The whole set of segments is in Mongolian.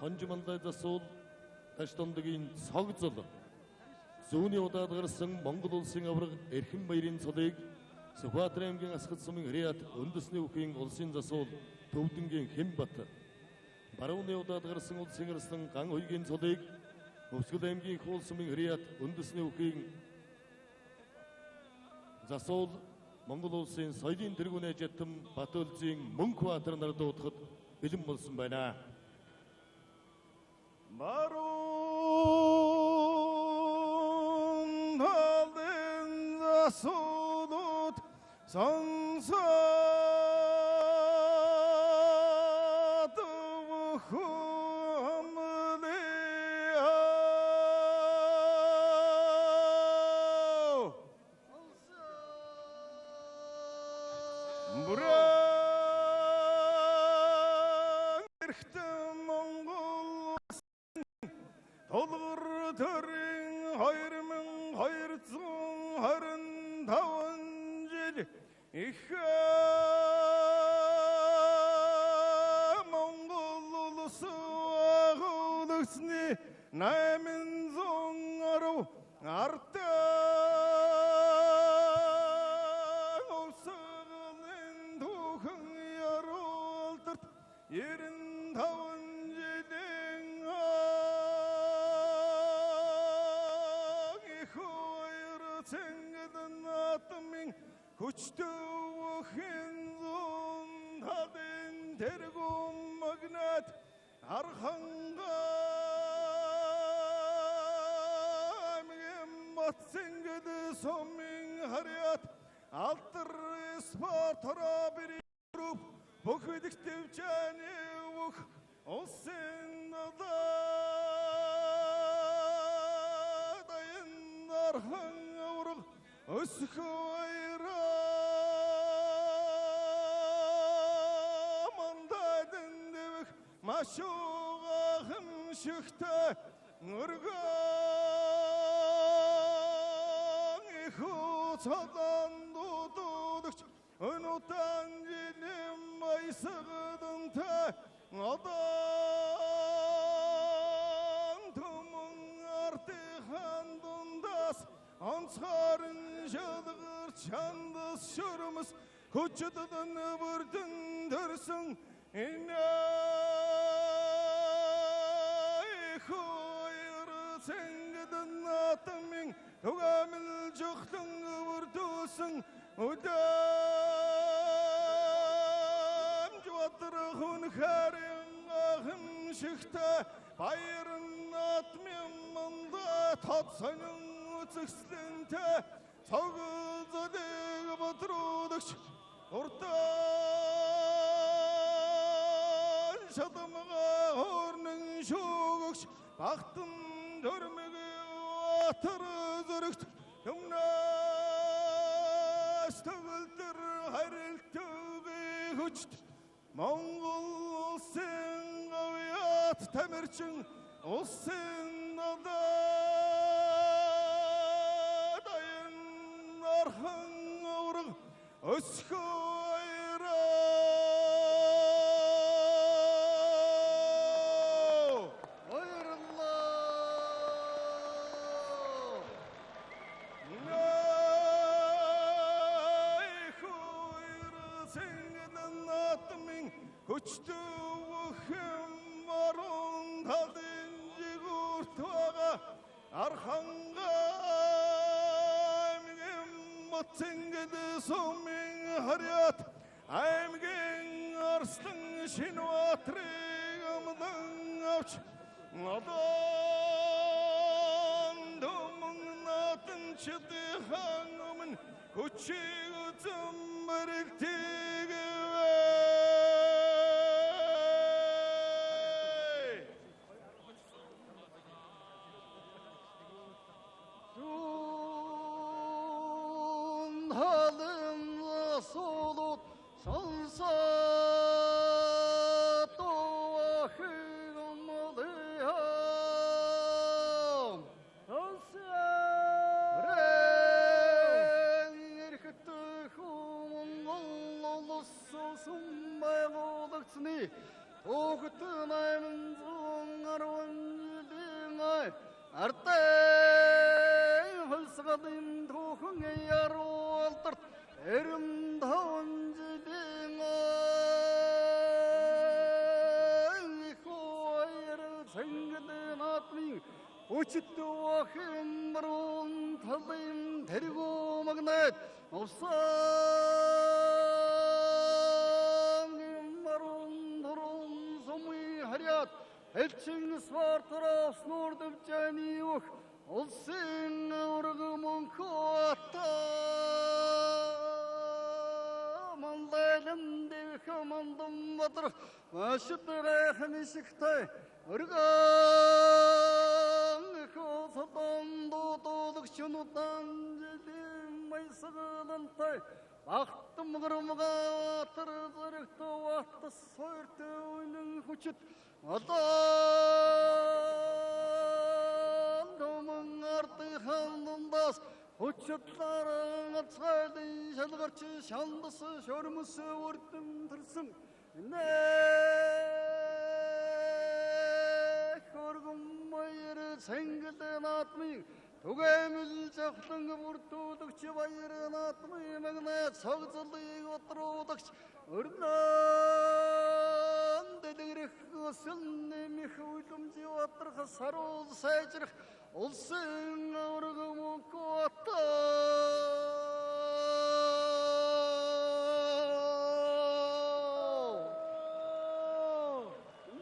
던지만다 засол таштондгийн цог зул зүүнний удаад гарсан Монгол улсын авраг эрхэм баярын цолыг Сүхбаатар аймгийн Асгад сумын Хрият үндэсний үхийн улсын засул Төвдөнгийн Хэмбат барууны удаад гарсан улсын арслан Ган хуйгийн цолыг Өвсгөл аймгийн Хуул сумын Хрият үндэсний үхийн засул Монгол улсын соёлын тэргүүнээ жаттам Батөлзийн Мөнхбаатар нар дуудахад бэлэн болсон байна. Баруун талын засуулууд сонсоод Толгор төрийн 2225 жил их Монгол улсы агуулсны 810 артаа улсын түүхэн яруултарт 95 жилийн Наадамын хүчтөөхөн зүүн талын тэргүүн магнат архангай матсэнгэд сумын харьяат алтар спорт рабери груп бүхэлдэх төвчэний ух улсын даян архан Өсхөйрөө мандайдын дэвэх машуғағым шүхті Нүргөн иху цадан дудудықч Үнутан жилім айсығыдың та Одан тұмың артихан дундас Ансхарын жадығыр чандыз шырымыз Күчітідің бүрдің дөрсің Ихойыры сәңгідің атымен Түгәміл жүқтің бүрдусың Үдәм жуатырығын қәрін ағым шықты Байырын атмен мұнда татсының Сыслэнте сагызадыг батрудагч Уртан шатамга хорнын шугагч Бақтын дөрмеге атыр зүрікт Юмнас төгілдір хайрылтуғы хүчт Монгол улсын ғавият тәмірчің Улсын Архан ауырық өсхөйрөө Ойырлы Найхойры сәңгінің атымен күчті өхім барун талдың жегұртуаға Арханға Матсэнгэд сумын харьяат аймгийн арслан шинватрыг амдан авч Наадам думын наатын чыдыхан өмін Күчиг үзім бәрілтігі Halın solut sansa doğağımlıyam Sansa Ren erketi kumun артай хөлсгадын тухын яруултар эрэм таван жидэн ихойр сэнгдэн атмин учтуахын марун талын тэргу магнет овсан марун дурун сумы харят элчин свартара снурдып жани ух улсын ургымын кота мандайлын деп хамандым батыр машыдыра хамишиктай урган косатан дотодық шынудан жеден майсығылынтай бақтым ғырымға атыр зырықты уатты сойырты ойның хүчіт Adam domun artık handındas Uçutların atsaydın şalgarçı şandısı şörmüsü vurdum tırsın Ne korgun bayırı sengilden atmayın Tugemil çaktın vurdudukça bayırın atmayın Mağnayat sağcılığı oturudukça Urdan dediğrik Sılne mihudum civatırğı sarıl saycırıq Olsun ağrığımı kuatta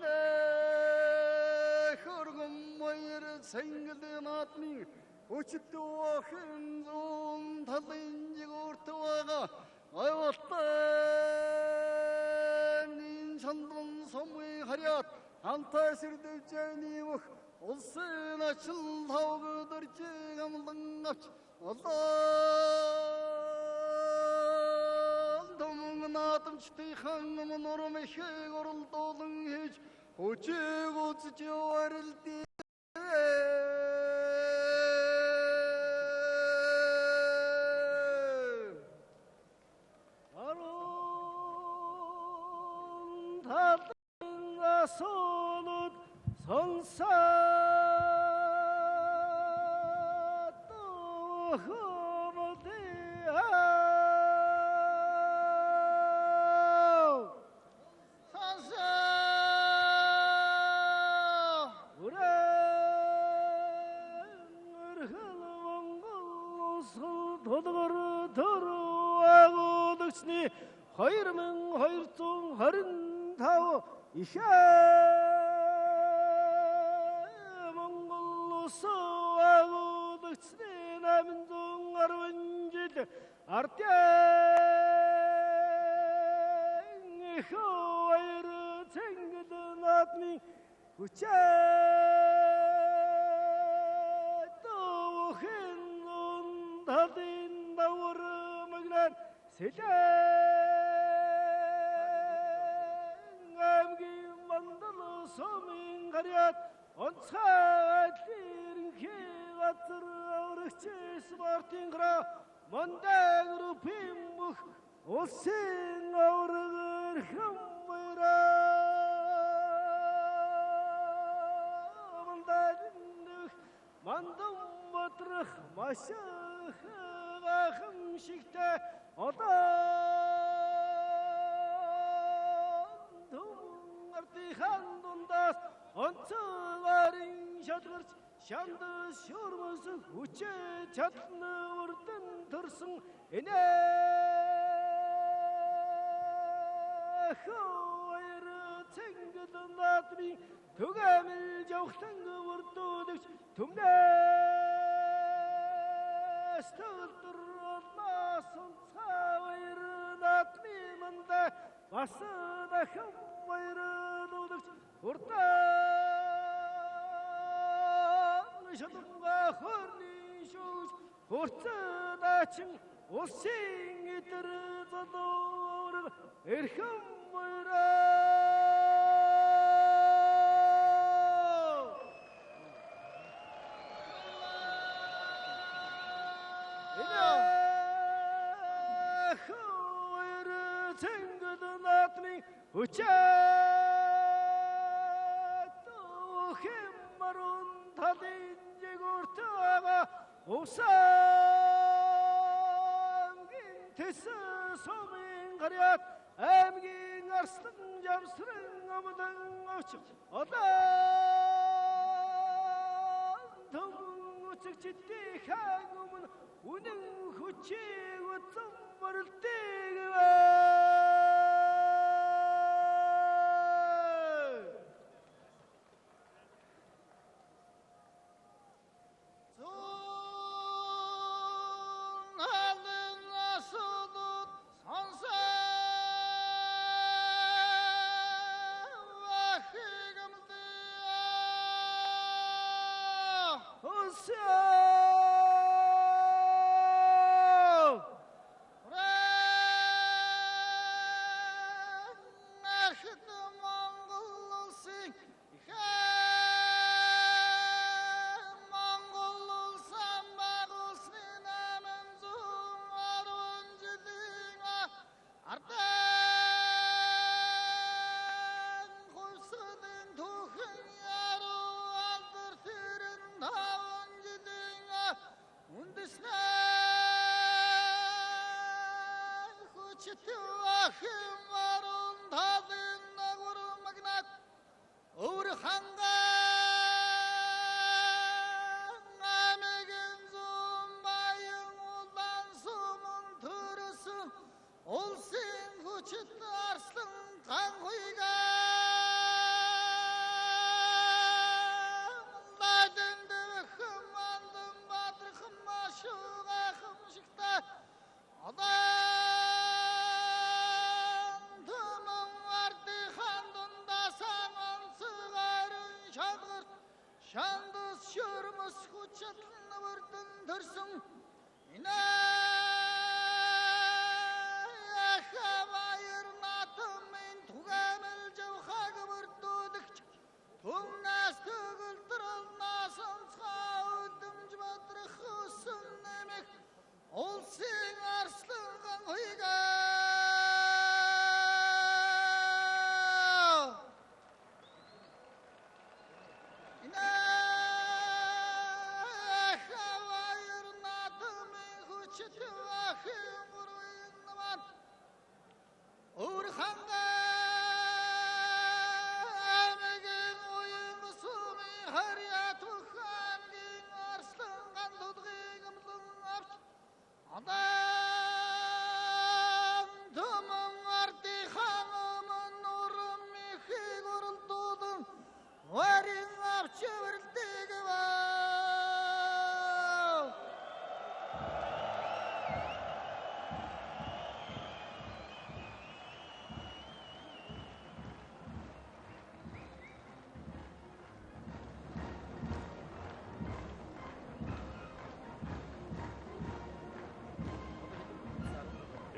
Ne kırgım bayırı sengilden atmayın Uçuttu akın zon tadınca kurtuvağa Ayvattan inşandın somuy hariyat Antasirdi cani vuk Olsun açıl tavgıdır çıgamdın aç Allah'ın domun atım çıtı hanımın ormeşe gorul dolun hiç Uçu uçucu varıldı Solut sonsa tuhumdi Sansa ırhıl mongol dodur doruağıdıksni hayırmın hayırtun harın tavu İşe Mongollusu ağudıksını namindun arvıncıdı Arten İşo ayrı çengidin atmi Uçe Doğuhindun tadın davurmaglan Sede Somin gariyat onsaatlirin kigatır ağrıkçı smartin gra mandan rupim buh olsin ağrıgır hımmayra mandadındık mandum batırık maşık ağım şikte adam handundas onçuların şadgırç şandı şurmusu uçe çatını vurdun tırsın ene hayırı çengidin atmi tügemil jauhtangı vurduduk tümnes tıldır olmasın hayırın atmi manda bası da hayırı Urtan şadımga hırni şuş Urtadaçın olsin itir zadur Erkam bayra Hayırı çengidin atmi Uçak Marun tadince 오삼긴 테스 소민 가랴 엠긴 арслан 잠스른 어무당 어치 어단 동우측 짓대 향음은 우능 후치고 썸머를 떼가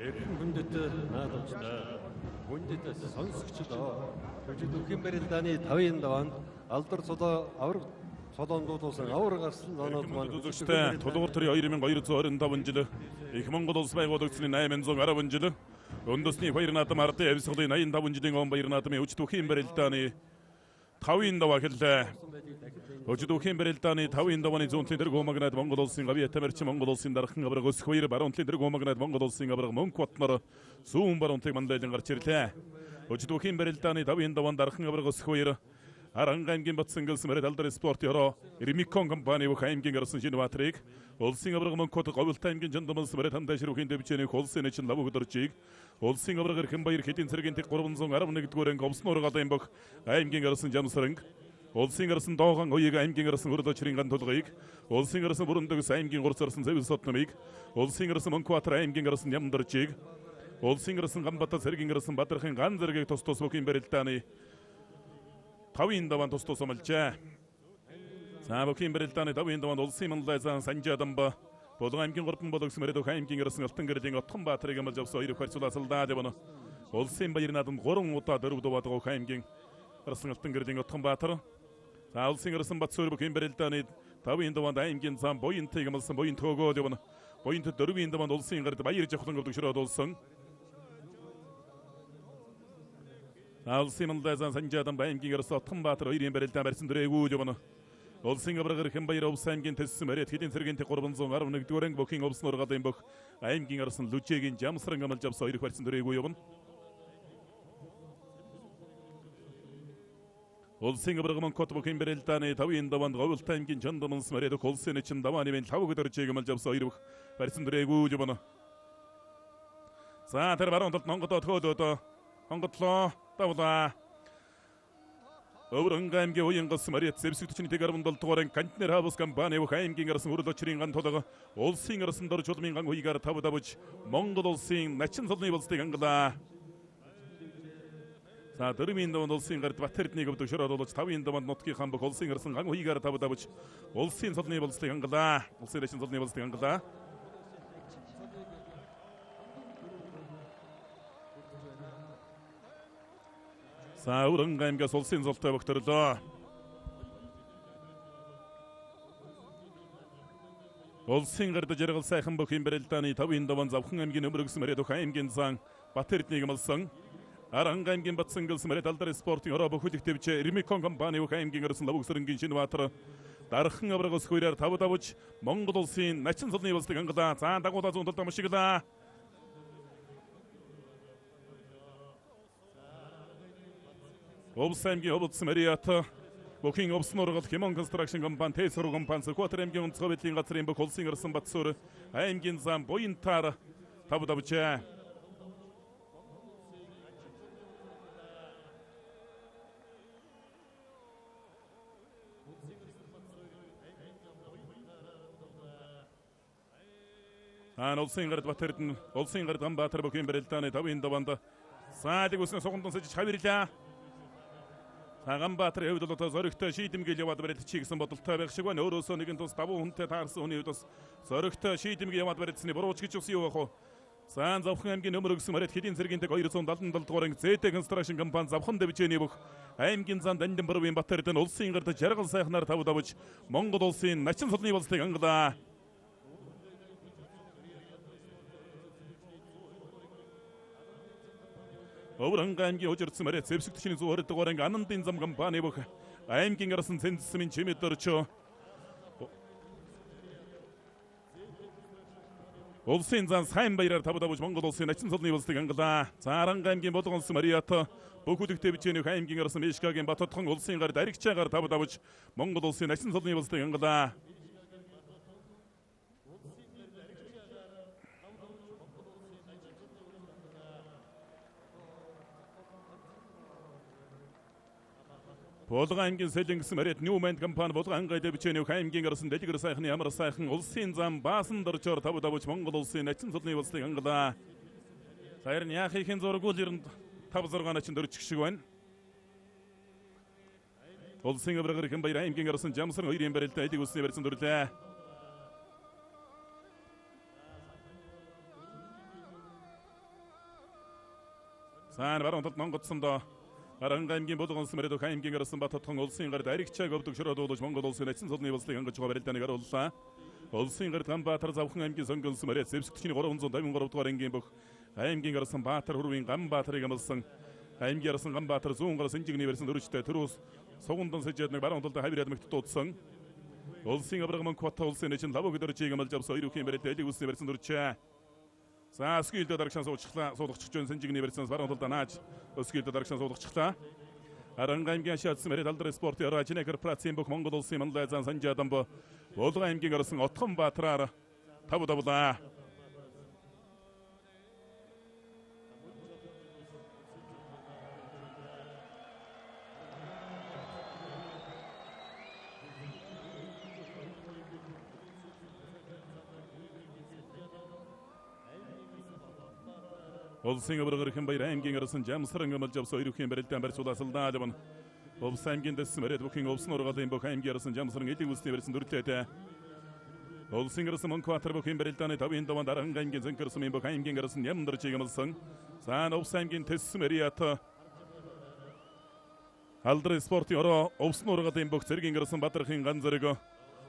Эрхэм хүндэт наадамчдаа хүндэт сонсогчдоо өчигдөр барилдааны 5-ын даваанд алдар цолоо авраг цолоондуулсан авраг гарсан оноод маань үзэгчтэй тулгуур төрийн 2225 жил их Монгол улс байгуулагдсны 810 жил үндэсний баяр наадам ардын авьсгалын 85 жилийн он баяр наадмын өчигдөр барилдааны 5-ын даваа хэллээ. Өчигдөр барилдааны 5-ын давааны зүүнтлийн дэрэг умагнаад Монгол улсын гавья тамирчин Монгол улсын дархан авраг өсөх баяр баруунтлийн дэрэг умагнаад Монгол улсын авраг мөнх батнаар сүүн баруунтыг мандайлан гарч ирлээ. Өчигдөр барилдааны 5-ын даваан дархан авраг өсөх баяр Аранга аймгийн Батсангас мөрөд алдар спорт ёро Римикон компани бүх аймгийн гарсан шинэватрыг улсын авраг мөнхөд говьлтай аймгийн жандамс мөрөд хандашруухийн дэвчэний холсын эчин лав өдөрчийг улсын авраг эрхэм баяр хэдийн цэргийн тэг 311-р анги овсноор гадайн бүх аймгийн гарсан жамсранг улсын гарсан доогон уяг аймгийн гарсан өрөлөч ринган тулгыг улсын гарсан бүрөндөгс аймгийн гурцарсан зэвс сотномыг улсын гарсан мөнхбатар аймгийн гарсан ямдорчийг улсын гарсан гамбата цэргийн гарсан бадрахын ган зэргийг тус бүхийн барилдааны 5-ын даваан тус амлжээ. За бүхийн барилдааны 5-ын даваанд улсын манлайзан Санжаадамба Болгон аймгийн 3 болгос мөрөд аймгийн гарсан алтан гэрлийн Отхон Баатарыг амлж авсан 2 харьцуулаасалдаа дэвнэ. Улсын баяр наадамд 3 удаа дөрөв дуваадаг аймгийн гарсан алтан гэрлийн Отхон Баатар. За улсын гарсан Батсуур бүхийн барилдааны 5-ын даваанд аймгийн зам Буянтыг амлсан Буянт хөөгөө дэвнэ. Буянт 4-ын даваанд улсын гард баяр жавхлан өвдөгшрөөд улсан. Улсын манлайзан Санжаадамба аймгийн гарсан Отхон Баатар 2-ын барилдаан барьсан дөрөөгөө дэвнэ. Улсын аврагар Хэмбаяр Овс аймгийн Тэссэн Мэрэт хэдийн цэргийн 311-р анги бүхийн Овс нургадын бүх аймгийн арсан Лүжээгийн Жамсран амалж авсан 2 барьсан дөрөйгүй явна. Улсын аврагман кот бүхийн бэрэлдааны 5-ын даванд Говьлт аймгийн Жандамс Мэрэт Улсын эчин давааны бэн 5 өдөрчийг амалж авсан 2 барьсан дөрөйгүй явна. За тэр баруун талд Монгол төхөөлөд Монголоо давлаа. Өвөрөнгө аймгийн уянгас Мэрэт зэвсэгтчний 17 дугаар контейнер хавс компани бүх аймгийн арсан хүрэл очрын ган толго улсын арсан дор чулмын ган уйгаар тав давж Монгол улсын начин солны болстыг ангалаа. За дөрмийн даванд улсын гард Батэрднийг өвдөг шороод болж 5-ын даванд нутгийн хан бүх улсын арсан ган уйгаар тав давж улсын солны болстыг ангалаа. Улсын начин солны болстыг ангалаа. За өвөрөнгө аймгаас улсын золтой богторлоо. Улсын гард жаргал сайхан бүхийн бэрэлдааны 5-ын даван завхан аймгийн өмөргс Мэрэт аймгийн зан Батэрднийг амлсан. Аранга аймгийн Батсангас Мэрэт алдар спортын ороо бүхэлдэх төвч Римикон компани аймгийн арсан лавгсрынгийн Шинбаатар дархан аврагас хуураар тав давж Монгол улсын начин солны болстыг ангалаа. За дагуулаа зүүн талд амшиглаа. Овс аймгийн Овс Мэрэт бүхийн Овс нургал Хэмон констракшн компани Тэсрүү компани Сүхбаатар аймгийн онцгой байдлын газрын бүх улсын арсан Батсуур аймгийн зам буянтаар тав давжээ. Улсын гард Батэрдэн улсын гард Ганбаатар бүхийн бэрэлдааны 5-ын даванд саадаг үснэ сугандан сэж хавирлаа. Ганбаатар хэвд бол зоригтой шийдэмгэл яваад барилт чи гэсэн бодолтой байх шиг байна. Өөрөөсөө нэгэн тус давуу хүнтэй таарсан хүний хувьд бас зоригтой шийдэмгэл яваад барилтсны бурууч гэж үсэн юу вэ? Заан завхан аймгийн өмөргс Мэрэт хэдийн цэргийн 277 дугаар анги ЗТ констракшн компани завхан дэвжээний бүх аймгийн зан Дандин Борвын Батэрдэн улсын гард жаргал сайхнаар тав давж Монгол улсын начин солны болстыг ангалаа. Өвөрөнгө аймгийн Хожирдсан Мэрэт зэвсэгтчний 120 дугаар анги Анандын зам компани бүх аймгийн арсан цэнцсмийн чимэд орчоо улсын зан сайн баяраар тав давж Монгол улсын начин солны болстыг ангалаа. За Аранга аймгийн Болгонс Мэрэт бүхэлдэх төвчний аймгийн арсан Мишгагийн Батотхон улсын гард аригчаагаар тав давж Монгол улсын начин солны болстыг ангалаа. Болгон аймгийн Сэлэнгс Мэрэт Ньюмент компани Болгон аймгийн дэвчээний аймгийн арсан дэлгэр сайхны ямар сайхан улсын зам баасан дорчоор тав давж Монгол улсын начин солны болстыг ангалаа. Саяр нь яах ихэн зургуул ерэнд 5-6 начин дөрчих шиг байна. Улсын аврагар Хэмбаяр аймгийн арсан Жамсран 2-ын барилтаа эдийг үсний барьсан дөрлөө. Сан баруун талд Монгодсондоо Аранга аймгийн Болгонс Мэрэт аймгийн арсан Батотхон улсын гард аригчааг өвдөг шороод уулж Монгол улсын начин солны болстыг ангаж байгаа барилдааныг харууллаа. Улсын гард Ганбаатар завхан аймгийн Сонгонс Мэрэт зэвсэгтчний 353 дугаар ангийн бүх аймгийн арсан Баатар хүрвийн Ганбаатарыг амлсан аймгийн арсан Ганбаатар зүүн гар сэнжигний барьсан дөрөвчтэй төрөөс сугундан сэжээд нэг баруун талд хавираад мэгт дуудсан. Улсын аврагман Квата улсын начин лав өдөрчийг амлж авсан 2 үхийн барилдаа элиг үсний барьсан дөрөвчээ. За скилдэ дарагшаа суулгахч жон сэнжигний барьсан баруун талд нааж скилдэ дарагшаа суулгахчлаа. Аранга аймгийн Шаадс Мэрэт алдар спортын орооч корпорацийн бүх Монгол улсын манлай зан Санжадан Болгон аймгийн арсан Отхон Баатраар тав давлаа. Улсын аврагар Хэмбаяр аймгийн арсан Жамсран амлж авсан 2 үхийн барилдаан барьцууласалдаа явна. Овс аймгийн Тэссэн Мэрэт бүхийн Овс нургалын бүх аймгийн арсан Жамсран элиг үсний барьсан дөрөлтөөтэй. Улсын арсан Монкватар бүхийн барилдааны 5-ын даванд Аранга аймгийн Зэнкэрсмийн бүх аймгийн арсан Нямдарчийг амлсан. Заан Овс аймгийн Тэссэн Мэрэт алдар спортын ороо Овс нургалын бүх цэргийн арсан Батархын ган зэрэг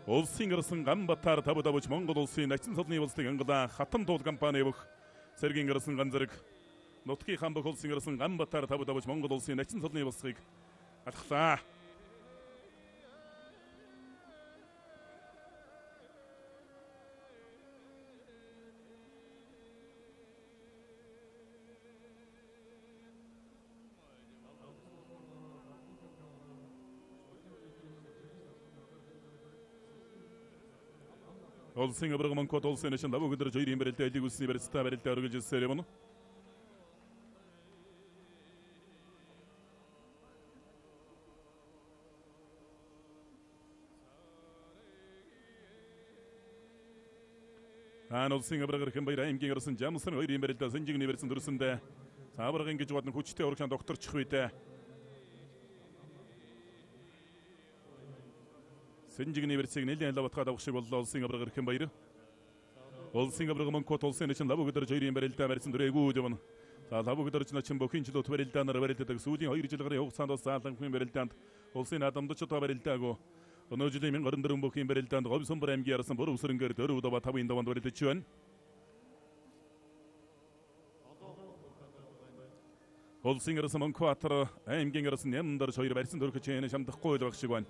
улсын арсан Ганбатар тав давж Монгол улсын начин солны болстыг ангалаа. Хатан туул компани бүх цэргийн арсан ган зэрэг нутгийн хан бүх улсын арсан Ганбатар тав давж Монгол улсын начин солны болстыг алхлаа. Olsun abırgımın kot olsun için labu kadar joyrin berildi eldi gusni berildi berildi örgücü serebonu. Olsun abırgı kim bayrağı imken yarısın camısın joyrin berildi zincigini versin durusunda. Sabırgın gücü vatın kuçite orkan doktor çıkıydı. Zincigini versin elden elde vatqa da uçup oldu olsun abırgı kim bayrağı. Olsun abırgımın kot olsun için labu kadar joyrin berildi versin duregu diyorsun. Labu kadar için açın bokinci dot verildi anlar verildi. Suudin ayrıcılığı yok sandı sağdan kim verildi. Olsun adamda çota verildi ago. Onu öcülemin qarındırın bokin berildi. Qobson bir emgi yarasın boru usurun geri dörü da batabu indavan verildi çüön. Olsun yarasın kuatırı emgen yarasın nemdir çoyru versin dörkü çeyene şamdık koydu bakşıgvan.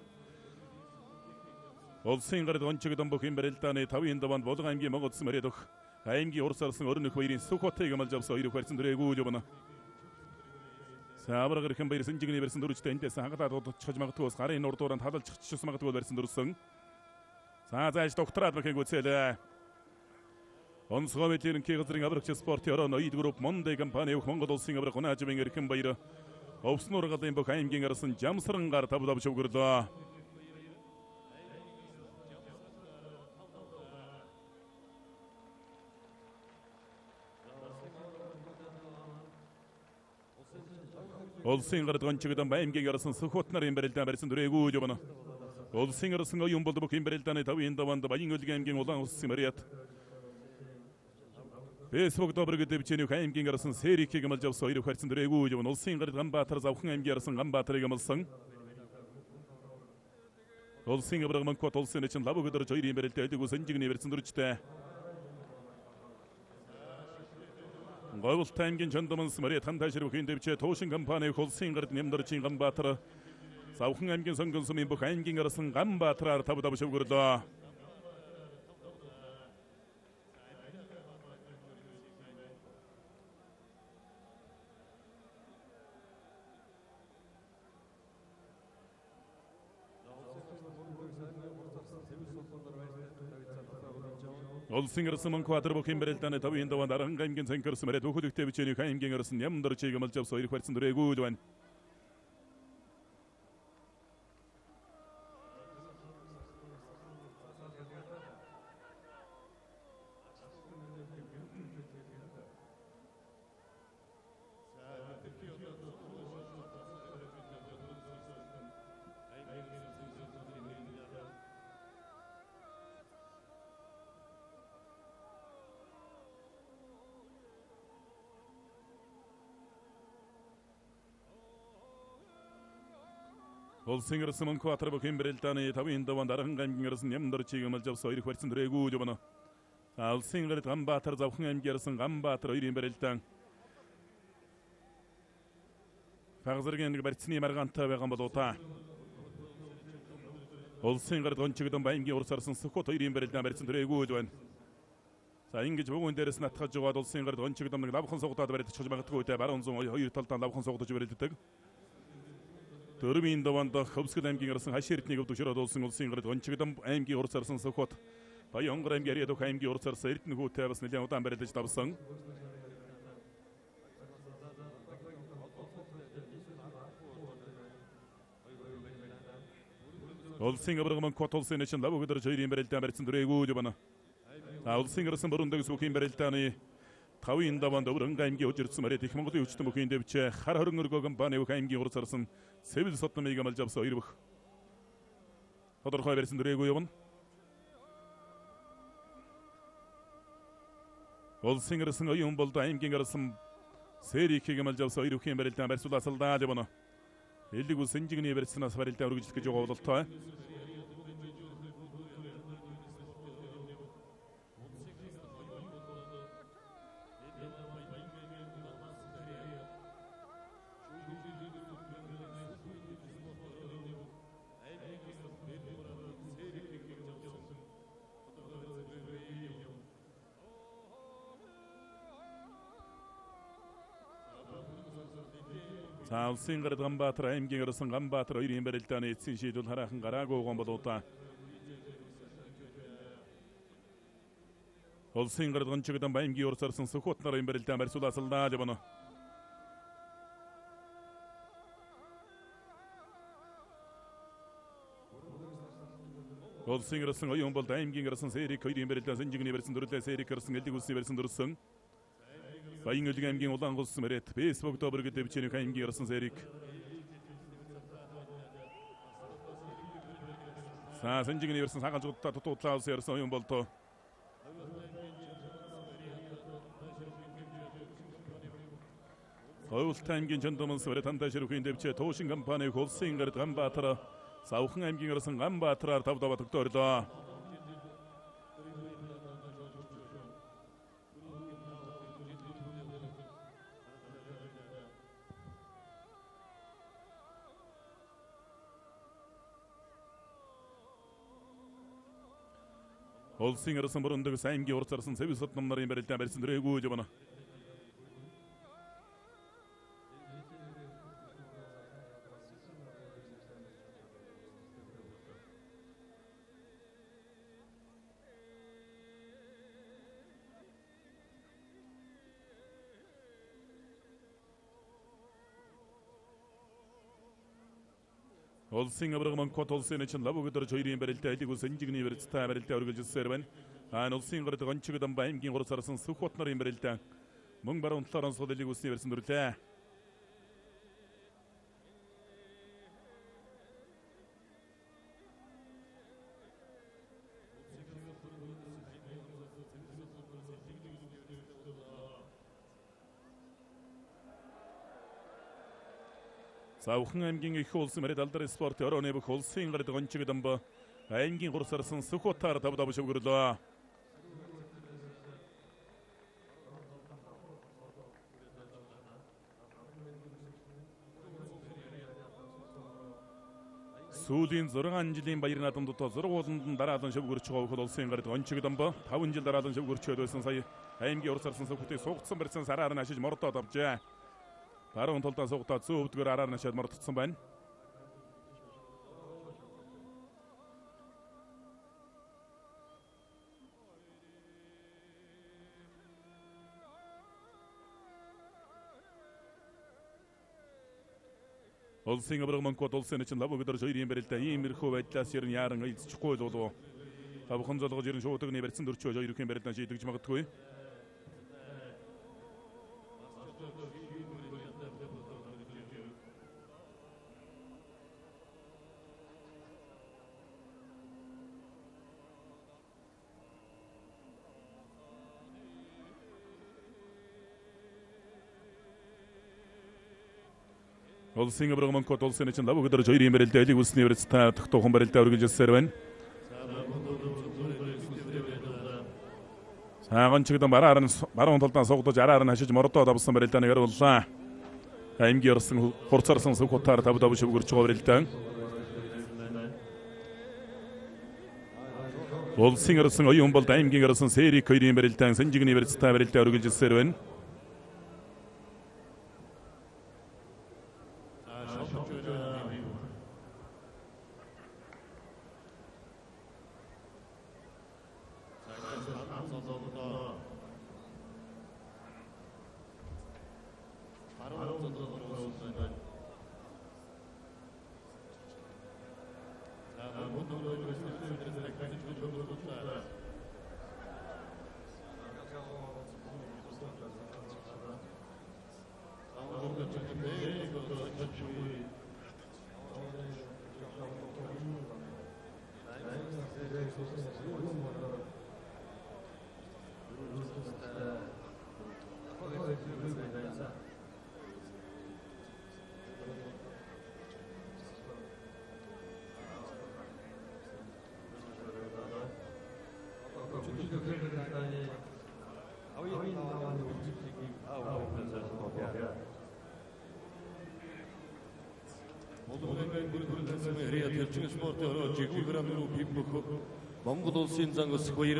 Olsun qarıdı onçıgıdan bokin berildi. Tabu indavan bodu emgi mağıtsım eredok. Emgi orsarısın orunu koyrin sukotay gamal japsa oyru versin döregu jobana. Sabır qırkın bayırısın jigini versin duruçta entesi haqata çıkıcmağı tuğuz qarayın ortoran tadal çıkışısmağı tuğuz versin durussun. Sağzayış doktorat bakın götseli. On sovetlerin ki qızırın abırıkçı sport yaran oydu grup monday kampanya Kongo dolsun abırık ona acımın qırkın bayırı. Opsun orqadayın bu kayımgen arasın jamsırın qar tabu çabuk qırdı. Olsun qırdıqan çıgıdan bayımgen yarasın sıkotnar emberelden versin duregu jobana. Olsun yarasın oyun buldu bu kim berelden tabu indavandı bayın öldügen emgen olan olsun mariyat. Facebook'ta bir gidip içeni kayımgen yarasın seri ki gamal jabsa oyru versin duregu jobana. Olsun qırdıqan batır zavqın emgen yarasın qan batır gamalsın. Olsun abırgımın kot olsun için labu kadar joyrin bereldi eldi gusancigini versin duruçta. Qobul taymgen jandamın smariyat han taşırı kuyunda biçe toşun kampanya kolsin qırdı nemdar için qan batırı. Savqın emgen sangınsı bu kayımgen arasın qan batırar tabu da çabuk qırdı. Olsun arasın kuatır bokin berelden tabu indavan darın kayımgen sankırsı meret okudukta biçeni kayımgen arasın nemdar için gamal japsa oyru versin duregu diyorsun. Olsun arasın kuatır bokin berelden tabu indavan darın kayımgen arasın nemdar için gamal japsa oyru versin duregu diyorsun. Olsun qan batır zavqın emgen arasın qan batır oyru berelden. Fağzırgen bertsini marganta ve qamba dota. Olsun qırdıqan çıgıdan bayımgen orsarsın sıkot oyru berelden bertsin duregu diyorsun. Sayın gücü bugün derisine atqa joğad olsun qırdıqan çıgıdan labqın soğutadı bereti çıkıcmağı tıqı bayar onzun oyru taltan labqın soğutucu bereldi. Törüm indavanda xabskı emgen arasın haşeritine gıptı şurada olsun qırdıqan çıgıdan emgen orsarsın sıkot. Bay onqır emgen eriyedo emgen orsarsın eritini gıptı tabasını elden otan bereti tabısın. Olsun abırgımın kot olsun için labu kadar joyrin berelden versin duregu jobana. Olsun arasın barundagi sokin berelden tavu indavanda urun kayımgen ojurtsı mariyat ikmangudu uçtu mukinde biçe har harıngır gogan bane kayımgen orsarsın sebil satnamayı gamal japsa oyru buk. Hodor koy versin duregu jobana. Olsun arasın oyun buldu emgen arasın seri iki gamal japsa oyru kim berelden versin ulasılda jobana. Eldi bu zincigini versin asfarelden örgücülükü joğa oldu. Olsun qırdıqan batır emgen arasın qan batır oyru berelden etsin şeydül haraqın qara qoğan badota. Улсын гард гончигдан баймгийн урсарсан сөхөт нарын барилдаан барьсуулаасалдаа жабана. Улсын гарсан оюун бол аймгийн гарсан сэрик хоёрын барилдаан сэнжигний барьсан дөрөлөө сэрик гарсан элдэг үлсний барьсан дөрсөн. Баян өлгийн аймгийн улаан гус мэрэт Facebook добрыг дэвчэний аймгийн гарсан сэрик. Сэнжигний барьсан саган зүгтаа тутуудлаа улсын гарсан оюун болтоо. Хөвөлт аймгийн чандамс мэрэт ханташрухын дэвчээ туушин компани улсын гард Ганбаатар Савхан аймгийн гарсан Ганбаатараар тав даваа тогтоорлоо. Улсын гарсан бүрэндэг аймгийн урсарсан сэвисот номнарын барилдаан барьсан дөрөөгөө жабана. Улсын авраг Монкот улсын эчин лавгдор чойрын барилдаан элдэг ус энжигний барилдаан барилдаан үргэлжилсээр байна. Улсын гард гончигдан баймгийн урсарсан сөхөт нарын барилдаан мөн баруун талаараа сул элдэг усны барьсан дүрлээ. Савхан аймгийн их улсын мэрэт алдар спорт орооны бүх улсын гард гончигдан ба аймгийн урсарсан сөхөтаар тав даваа шавгөрлөө. Сүүлийн 6 жилийн баяр наадам дотор зургууланд дараалан шавгөрч байгаа улсын гард гончигдан ба 5 жил дараалан шавгөрчөөд байсан сая аймгийн урсарсан сөхөтийг сугцсан барьсан сараар нь ашиж мордоод авчээ. Баруун талдаа сугтаа зүүн өвдгөр араар нашаад мордсон байна. Улсын авраг Монкот улсын эчин лавгдор чойрын барилдаан иймэрхүү байдлаас ерэн яаран эзчихгүй л болов. Тавхан золгож ерэн шуудагны барьсан дөрчөө чойрын барилдаан шийдэгч магадгүй. Улсын авраг Монкот улсын эчин лавгдор чойрын барилдаан элдэг үлсний барилдаан тогтоохон барилдаан үргэлжилсээр байна. Гончигдан баруун талдаа сугдаж араар нь хашиж мордоод авсан барилдааныг харууллаа. Аймгийн орсон хурцарсан сөхөтээр тав даваа шавгөрч байгаа барилдаан. Улсын орсон оюун болд аймгийн орсон сэрик хоёрын барилдаан сэнжигний барилдаан үргэлжилсээр байна. Монгол улсын зан өсөх баяр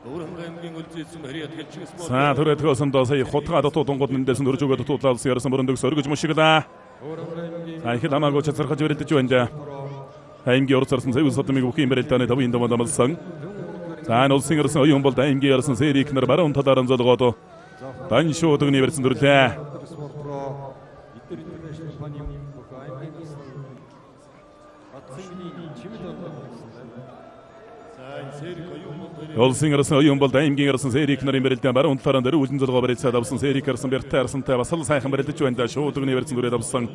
Өөрөнгө аймгийн үлдээсэн хэрият хэлчин спорт. Саа түрэтгөөсөн доо сая хутгаа дотоодонгод нэндэсэн өржөөгөө дотоодлаа улсын ярсан мөрөндөгс өргөж мушиглаа. Айхэл хамаагүй чацархаж өрөлдөж байна. Аймгийн урд сарсан цэвэн содмыг бүхэн барилдааны тавын дамалсан. За энэ улсын ирсэн оюун бол аймгийн ирсэн Сэрикнэр баруун талаараа золгоод дан шуудгны барьсан дүрлээ. Улсын ирсэн оюун бол аймгийн ирсэн Сэрикнэрийн барилдаан баруун талаараа дөрөв үлэн золгоо барьцаад авсан Сэрик ирсэн бэртэ арсантай бас л сайхан барилдаж байна. Шуудгны барьсан дүрээд авсан.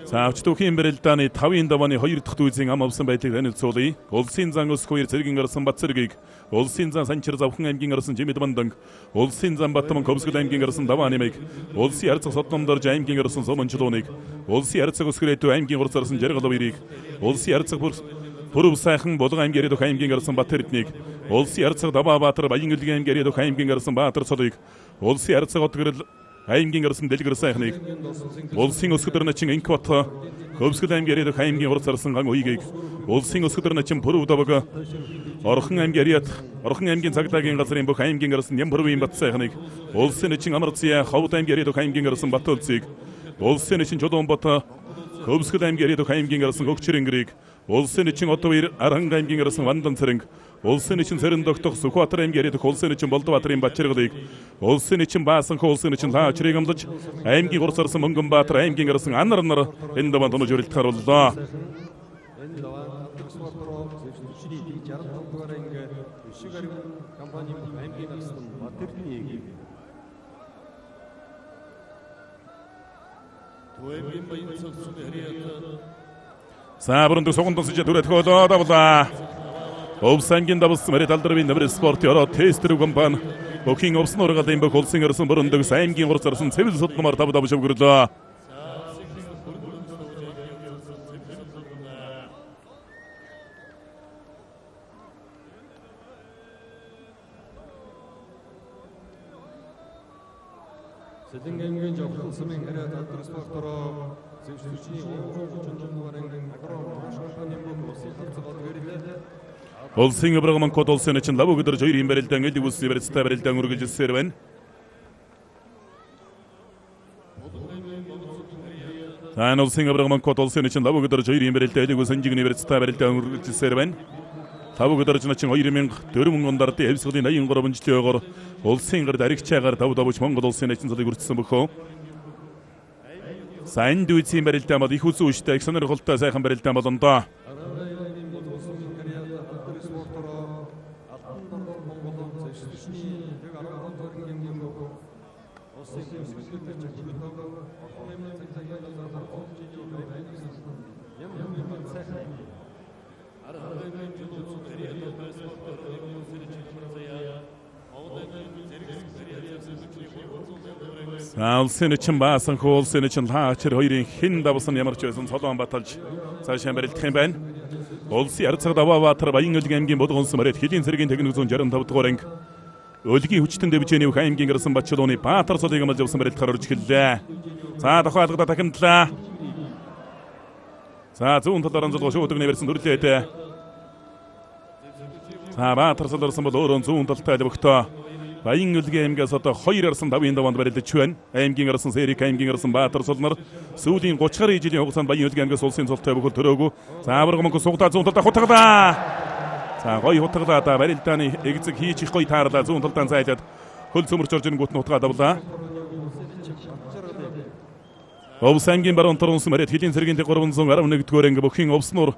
За өчтөхийн барилдааны 5-ын давааны 2 дахь дүйцийн ам авсан байдлыг танилцуулъя. Улсын зан өс хоёр цэргийн гарсан Батцэргийг, улсын зан Санчир Завхан аймгийн гарсан Жимэд Банданг, улсын зан Баттаман Ковсгол аймгийн гарсан Даваа нэмийг, улсын Арцаг Содномдорж аймгийн гарсан Сомончлууныг, улсын Арцаг Өсгөрөөтөө аймгийн гурц гарсан Жаргал Баярыг, улсын Арцаг Бүрв сайхан Булган аймгийн Редөх аймгийн гарсан Бат Эрднийг, улсын Арцаг Даваа Баатар Баян Өлгийн аймгийн Редөх аймгийн гарсан Баатар Цолыг, улсын Арцаг Отгөрөл аймгийн гарсан Дэлгэр сайхныг, улсын Өсгөдөр начин Инкбат Ковсгол аймгийн Редөх аймгийн гурц гарсан Ган Уйгийг, улсын Өсгөдөр начин Бүрв Даваг Орхон аймгийн цагдаагийн газрын бүх аймгийн гарсан Нямбөрвийн Бат сайхныг, улсын начин Амарцыя Ховд аймгийн Редөх аймгийн гарсан Бат Өлцийг, улсын начин Чулуунбат Ковсгол аймгийн Редөх аймгийн гарсан Гөгчрэнгэрийг, улсын начин Отвир Аранг аймгийн гарсан Вандан Цэрэнг, улсын начин Сэрэн Догтох Сүхбаатар аймгийн Редөх улсын начин Болдбаатарын Бачиргалыг, улсын начин Баасанх улсын начин Лаачрыг амлаж аймгийн гурц гарсан Мөнгөнбаатар аймгийн гарсан Анар нар энэ даваанд онож өрөлтөөр боллоо. Энэ даваанд спортроо зөвшөөрчний 65 дугаар анги Өшигэр компани аймгийн гарсан Батэрднийг Туэмгийн баян цогцны хрият. За бүрэн согондос жидүрät хөөлөө давлаа. Овсангийн давс мэрэт алдрын нэмэр спорт яроо тестэр компани Бөхийн овсын ургалын бүх улсын ирсэн бүрэндэг аймгийн гурц гарсан цэвэл суднамар тав шөвгөрлөө. Сэлэнгийн жавхлан сумын хариад алдар спортороо зөвшөөрчний 34 дугаар анги агрон компани улсын цогцол гэрэлээ. Улсын өврөгмөн код улсын için лав өдөр жойрын барилдаан элэг үсний барилцтай барилдаан үргэлжилсээр байна. Таан улсын өврөгмөн код улсын için лав өдөр жойрын барилдаан элэг үсэн жигний барилцтай барилдаан үргэлжилсээр байна. Тав өдөр жиначин 2004 онд Эвсгэлийн 83 жилөөгөр улсын гэрд аригчаагаар давж Монгол улсын için цалыг үргэлжсэн бөхөө. Сайн дүйцийн барилдаан бол их үсэн үштэй их сонирхолтой сайхан барилдаан болондоо. Улсын için Баасанх улсын için Лаачир хоёрын хэн давсан ямар ч байсан цолоон баталж цаашаа барилдах юм байна. Улсын Арцаг Даваа Баатар Баян Өлгийн аймгийн Булган мэрэт Хэлийн цэргийн техник 165 дугаар анги Өлгийн хүчтэн дэвжээний бүх аймгийн гарсан Батчилууны Баатар цолыг амлж явсан барилдахаар орж эхэллээ. За тохиолдогдоо тахимдлаа. За зүүн талаар зулгоо шуудганы барьсан дүрлээд. За Баатар цол орсон бол өөрөө зүүн талтай лөвгтөө Баян Өлгийн аймгаас одоо 2 арсан 5-ын даваанд барилдаж байна. Аймгийн арсан Сэрик аймгийн арсан Баатар цол нар сүүлийн 30 гаруй жилийн хугацаанд Баян Өлгийн аймгаас улсын цолтой бүхэл төрөөгөө. За аваргаманко сугдаа зүүн талдаа хутгаглаа. За гой хутгаглаа да барилдааны эгзэг хийж их гой таарлаа зүүн талдаа зайлаад хөл цөмөрч орж ирэнгүүт нь хутгаад авлаа. Овсангийн баруун тарунс мэрэт Хэлийн цэргийн 311-р анги Бөхийн овснуур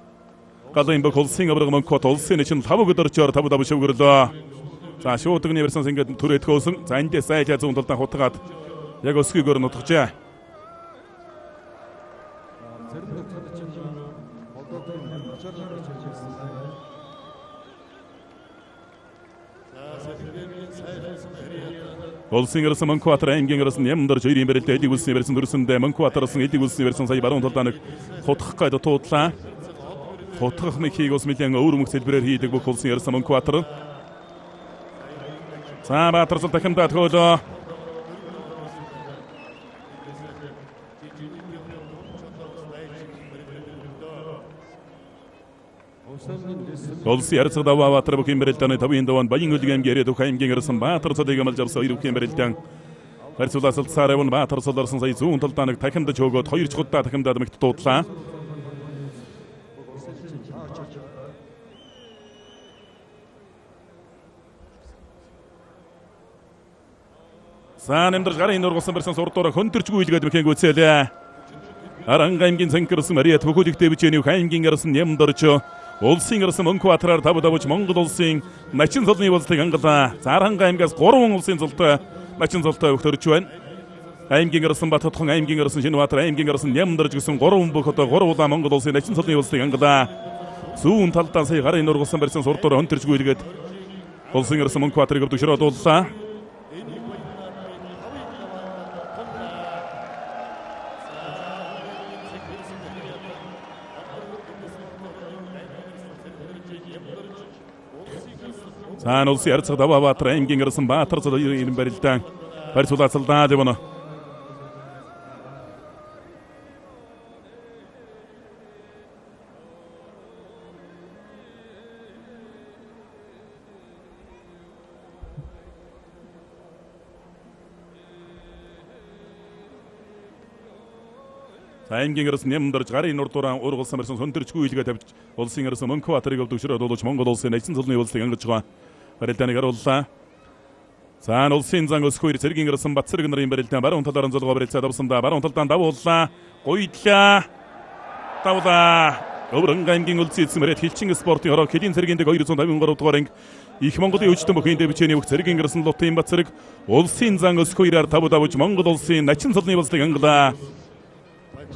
галын бүх улсын аваргаманко улсын için 5 өдөрчөөр 5 шөвгөрлөө. За шуудганы барьсан ингээд түрээд хөөсөн. За эндээс зайлаа зүүн талдаа хутгаад яг өсгийгөр нутгажээ. Улсын ирсэн Мөнхбаатар аймгийн ирсэн Нямдар жойрын барилдаа элэг үлсний барьсан дүрсэндээ Мөнхбаатараас элэг үлсний барьсан сая баруун талдаа нэг хутгах гээд туудлаа. Хутгах мэхийг ус мэдэн өөр мөх хэлбэрээр хийдэг бүх улсын ирсэн Мөнхбаатар. За Баатар цол дахимдаад хөөлөө. Улсын Арцаг Даваа Баатар бүхэн барилдааны 5-ын даваанд Баян Өлгийн аймгийн Редөх аймгийн ирсэн Баатар цолыг амлж авсан 2 бүхэн барилдаан харьцуулаас сарайвн Баатар цол орсон сая зүүн талдаа нэг дахимдаж өгөөд 2 чухалдаа дахимдаад мэгт дуудлаа. За нэмдэрж гарын нургуулсан барьсан сурдуура хөнтөрчгүй илгээд мөхийг үцээлээ. Арангаимгийн цэнкэрсэн Мариат бүхүүлэгтэй бичээний хаймгийн гарсан нэмдэрч улсын гарсан Мөнхбаатараар давж Монгол улсын начин цолны болцлыг ангалаа. За Арангаимгаас 3 улсын цолтой начин цолтой өгтөрч байна. Аймгийн гарсан Батхан аймгийн гарсан Шинбаатар аймгийн гарсан нэмдэрж гэсэн 3 бүх одоо 3 удаа Монгол улсын начин цолны болцлыг ангалаа. Зүүн талдаа сая гарын нургуулсан барьсан сурдуура хөнтөрчгүй илгээд улсын гарсан Мөнхбаатарыг өвдөшрөөд ууллаа. Цаан улсын ярцаг даваа Баатар аймгийн гарсан Баатар цол ирэн барилдаан барьцуулацалдаа дэвнэ. аймгийн гарсан нэмдэрж гарын нурдуураа ургалсан барьсан хөнтөрчгүй илгээ тавьж улсын гарсан Мөнхбаатарыг өвдөшрөөд дуулж Монгол улсын начин цолны болцлыг ангаж байгаа. Барилдааныг харууллаа. Цаан улсын зан өсгөөр цэргийн гарсан Батцэрэг нарын барилдаан баруун талаар золгоо барилцаа давсандаа баруун талдаа давууллаа. Гуйдлаа. Давлаа. Өврөн аймгийн улсын эзэн Мариат хилчин спортын хороо Кэлийн цэргийн дэг 253 дугаар анги их Монголын өвчтөн бүхэнд бичээний бүх цэргийн гарсан Лутын Батцэрэг улсын зан өсгөөрээр давж Монгол улсын начин цолны болцлыг ангалаа.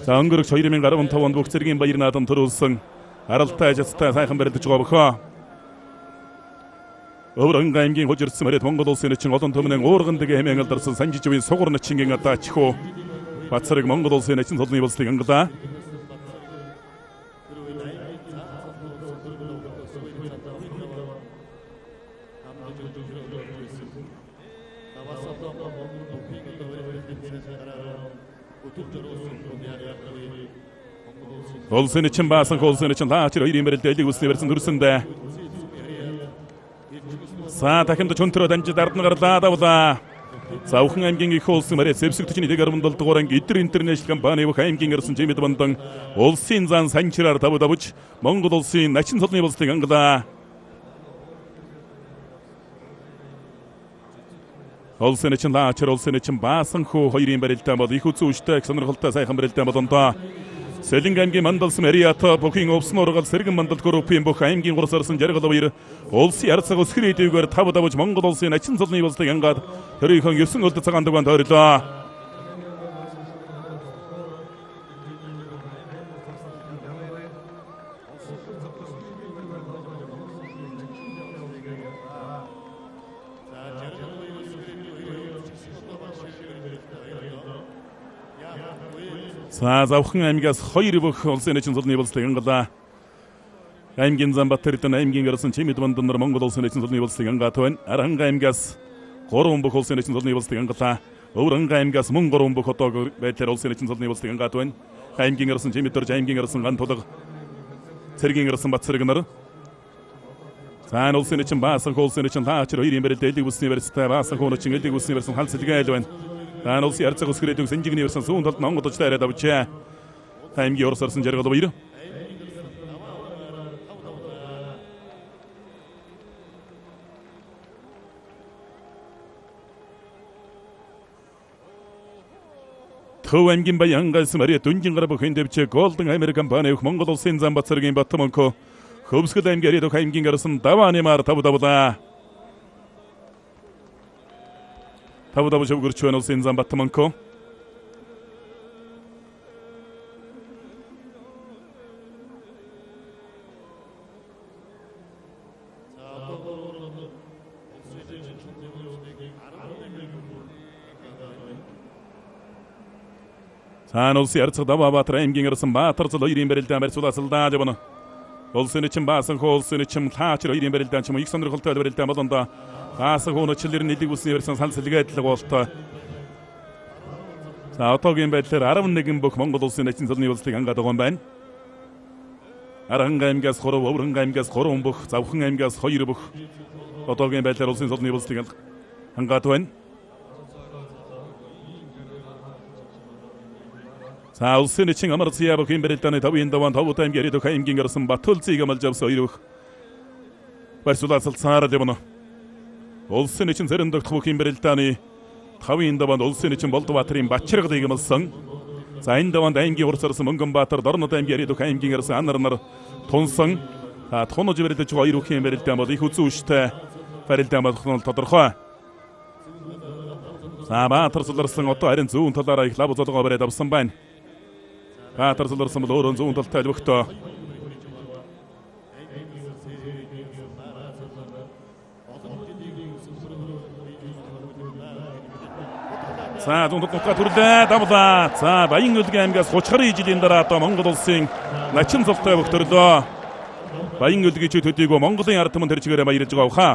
За өнгөрөх 2015 онд бүх цэргийн баяр наадам төрүүлсэн аралтай ажилцтай сайхан барилдаж байгаа бөхөө. Өврөн аймгийн хожирдсан Мариат Монгол улсын начин олон төмнэн уурган дэгэ хэмээн алдарсан Санжиживын сугар начингийн адаачихуу Батцэрэг Монгол улсын начин цолны болцлыг ангалаа. Улсын начин баасан улсын начин лаачир хоёрын барилдаа элэг үснэ барьсан төрсөндөө. За дахинд чөнтрөө дамжид ард нь гарлаа давлаа. За Өвхөн аймгийн их улсын Мариат Зэвсэг төчний 117 дугаар анги Идэр интернэшнл компани Өвх аймгийн гарсан Жимэд бандан улсын зан санчираар давж Монгол улсын начин цолны болцлыг ангалаа. Улсын начин лаачир улсын начин баасан хүү хоёрын барилдаа бол их үзүүштэй сонирхолтой сайхан барилдаа болондоо. Сэлэнг аймгийн мандалсан Мариат бүхийн өвсөн ургал сэргэн мандал группийн бүх аймгийн 3 сарсан жаргал баяр улсын ярцаг өсгөр эдвээр давж Монгол улсын начин цолны болцлыг ангаад төрийнхэн 9 үлд цагаан дугаанд ойрлоо. За Өвхөн аймгаас 2 бүх улсын начин цолны болцлыг ангалаа. Аймгийн Замбатэрдэн аймгийн гарсан Чимэд бандан нар Монгол улсын начин цолны болцлыг ангаад байна. Аранга аймгаас 3 бүх улсын начин цолны болцлыг ангалаа. Өврөнга аймгаас мөн 3 бүх одоо байдлаар улсын начин цолны болцлыг ангаад байна. Аймгийн гарсан Чимэдэрж аймгийн гарсан Гантулга цэргийн гарсан Батцэрэг нар. Цаан улсын начин баасан улсын начин лаачир хоёрын барилдаа элэг үсний барьцтай баасан начин элэг үсний барьсан хал сэлгээл байна. Цаан улсын ярцаг өсгөрөдөг Санжигны барьсан сүүн талд Монгол дожтой арай давчаа. Аймгийн урс арсан жаргал баяр. Төв аймгийн баянгаас Мариат дүнгийн гараа бүхэн дэвчээ Голден Америк компани Өвх Монгол улсын зам Батцэргийн Баттамонко Хөвсгөл аймгийн Ариадох аймгийн гарсан даваа нэмаар давлаа. Давж өгөрч байна улсын зам Баттамонко. Цаан улсын ярцаг даваа Баатар аймгийн гарсан Баатар цол хоёрын барилдаан барьцуулацалдаа дэвнэ. Улсын начин баасан хуу улсын начин лаачир хоёрын барилдаан ч юм их сонирхолтой барилдаан болондоо баасан хуу ночлэр нэлэг үсний барьсан сан сэлгээдлэг болтой. За одоогийн байдлаар 11 бүх Монгол улсын начин цолны болцлыг ангаад байгаа юм байна. Аранга аймгаас 3, Өврөнга аймгаас 3 бүх, Завхан аймгаас 2 бүх одоогийн байдлаар улсын цолны болцлыг ангаад байна. За улсын начин амар зяа бүхэн барилдааны 5-ын даваан Товд аймгийн Ариадох аймгийн гарсан Батулцыг амлж авсан 2 бүх барьцуулацалцаар дэвнэ. Улсын начин зэрэн догдох бүхэн барилдааны тавын даваанд улсын эчин Болдбаатарын Бачиргад игэмэлсэн. За энэ даваанд аймгийн урсарсан Мөнгөнбаатар, Дорнод аймгийн Яридөх аймгийн арсан анарнар тунсан. Тунож барилдаж байгаа хоёр үхийн барилдаан бол их үзэн үштэй барилдаан болох нь тодорхой. За Баатар суларсан одоо харин зүүн талаараа их лав золгоо бариад авсан байна. Баатар суларсан бол өөрөө зүүн талтай өлбөгтөө. За зүүн талдаа түрлээ давлаа. За Баян Өлгийн аймгаас 30 жилийн дараа одоо Монгол улсын начин цолтой өгтөрлөө. Баян Өлгийн төдийгөө Монголын ард түмэн тэрчгээрээ баярлж байгаа ухаа.